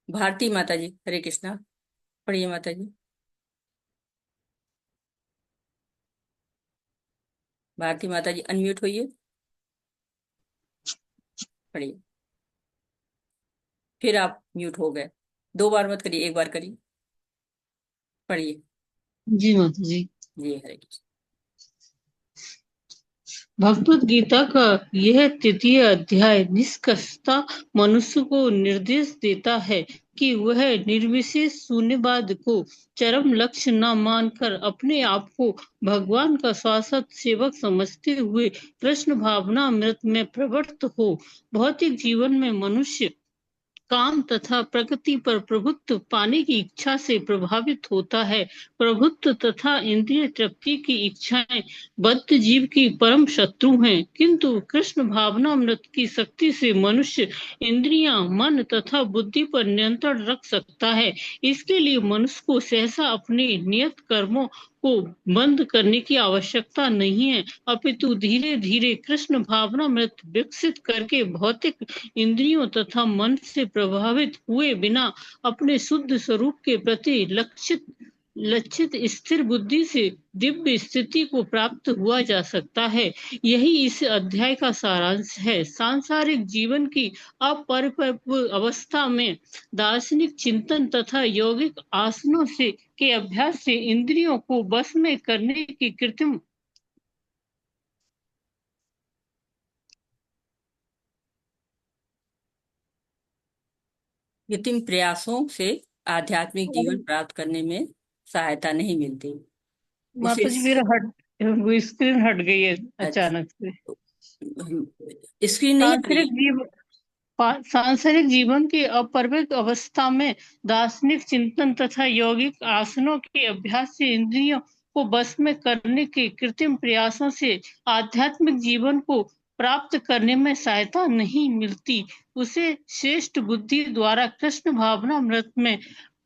भारती माता जी, हरे कृष्णा पढ़िए माता जी। भारती माता जी अनम्यूट होइए, पढ़िए। फिर आप म्यूट हो गए। दो बार मत करिए, एक बार करिए, पढ़िए। जी माता जी। जी हरे कृष्ण। भगवत गीता का यह तृतीय अध्याय निष्कर्षतः मनुष्य को निर्देश देता है कि वह निर्विशेष शून्यवाद को चरम लक्ष्य न मानकर अपने आप को भगवान का शाश्वत सेवक समझते हुए कृष्ण भावनामृत में प्रवृत्त हो। भौतिक जीवन में मनुष्य काम तथा प्रकृति पर प्रभुत्व पाने की इच्छा से प्रभावित होता है। प्रभुत्व तथा इंद्रिय तृप्ति की इच्छाएं बद्ध जीव की परम शत्रु हैं, किंतु कृष्ण भावनामृत की शक्ति से मनुष्य इंद्रियां, मन तथा बुद्धि पर नियंत्रण रख सकता है। इसके लिए मनुष्य को सहसा अपने नियत कर्मों को बंद करने की आवश्यकता नहीं है, अपितु धीरे धीरे कृष्ण भावनामृत विकसित करके भौतिक इंद्रियों तथा मन से प्रभावित हुए बिना अपने शुद्ध स्वरूप के प्रति लक्षित स्थिर बुद्धि से दिव्य स्थिति को प्राप्त हुआ जा सकता है। यही इस अध्याय का सारांश है। सांसारिक जीवन की अपरिपक्व अवस्था में दार्शनिक चिंतन तथा यौगिक आसनों से के अभ्यास से इंद्रियों को बस में करने की कृत्रिम कृत्रिम प्रयासों से आध्यात्मिक जीवन प्राप्त करने में सहायता नहीं मिलती। उसे माता जी मेरा स्क्रीन हट गई है अचानक से। स्क्रीन नहीं आ रही सांसारिक जीव सांसारिक जीवन की अपरिपक्व अवस्था में दार्शनिक चिंतन तथा यौगिक आसनों के अभ्यास से इंद्रियों को बस में करने के कृत्रिम प्रयासों से आध्यात्मिक जीवन को प्राप्त करने में सहायता नहीं मिलती। उसे श्रेष्ठ बुद्धि द्वारा कृष्ण भावनामृत में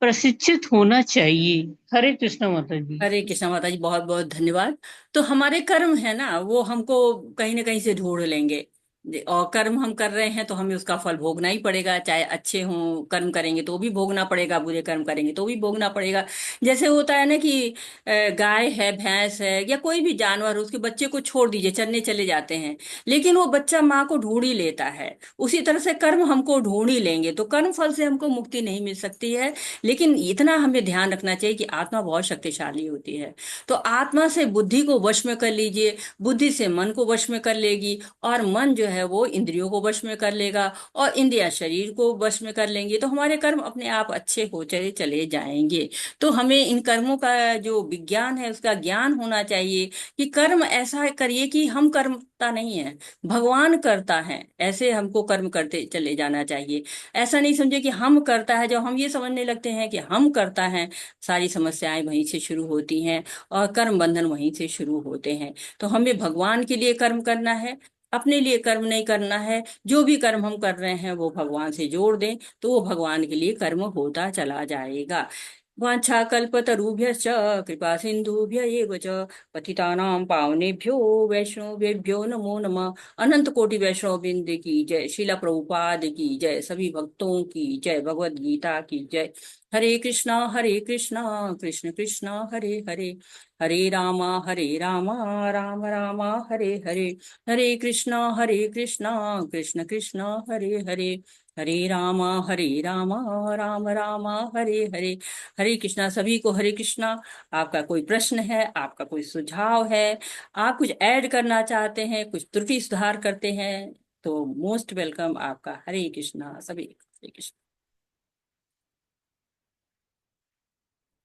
प्रशिक्षित होना चाहिए। हरे कृष्ण माता जी। हरे कृष्णा माता जी, बहुत बहुत धन्यवाद। तो हमारे कर्म है ना, वो हमको कहीं ना कहीं से ढूंढ लेंगे। और कर्म हम कर रहे हैं तो हमें उसका फल भोगना ही पड़ेगा। चाहे अच्छे हों कर्म करेंगे तो भी भोगना पड़ेगा, बुरे कर्म करेंगे तो भी भोगना पड़ेगा। जैसे होता है ना कि गाय है, भैंस है, या कोई भी जानवर, उसके बच्चे को छोड़ दीजिए, चरने चले जाते हैं, लेकिन वो बच्चा माँ को ढूंढ ही लेता है। उसी तरह से कर्म हमको ढूंढ ही लेंगे, तो कर्म फल से हमको मुक्ति नहीं मिल सकती है। लेकिन इतना हमें ध्यान रखना चाहिए कि आत्मा बहुत शक्तिशाली होती है। तो आत्मा से बुद्धि को वश में कर लीजिए, बुद्धि से मन को वश में कर लेगी, और मन जो है वो इंद्रियों को वश में कर लेगा और इंद्रियां शरीर को वश में कर लेंगे, तो हमारे कर्म अपने आप अच्छे हो चले चले जाएंगे। तो हमें इन कर्मों का जो विज्ञान है उसका ज्ञान होना चाहिए कि कर्म ऐसा करिए कि हम कर्मता नहीं है, भगवान करता है, ऐसे हमको कर्म करते चले जाना चाहिए। ऐसा नहीं समझे कि हम करता है, जब हम ये समझने लगते हैं कि हम करता है, सारी समस्याएं वहीं से शुरू होती हैं और कर्म बंधन वहीं से शुरू होते हैं। तो हमें भगवान के लिए कर्म करना है, अपने लिए कर्म नहीं करना है। जो भी कर्म हम कर रहे हैं वो भगवान से जोड़ दें तो वो भगवान के लिए कर्म होता चला जाएगा। वाञ्छाकल्पतरुभ्यश्च कृपा सिन्धुभ्य एव च पतितानां पावनेभ्यो वैष्णवेभ्यो नमो नमः। अनंत कोटि वैष्णव बिंद की जय, शिला प्रभुपाद की जय, सभी भक्तों की जय, भगवद गीता की जय। हरे कृष्णा कृष्ण कृष्णा हरे हरे, हरे रामा राम रामा हरे हरे, हरे कृष्णा कृष्ण कृष्ण हरे हरे, हरे रामा राम रामा हरे हरे। हरे कृष्णा सभी को, हरे कृष्णा। आपका कोई प्रश्न है, आपका कोई सुझाव है, आप कुछ ऐड करना चाहते हैं, कुछ त्रुटि सुधार करते हैं, तो मोस्ट वेलकम आपका। हरे कृष्णा सभी को, हरे कृष्णा।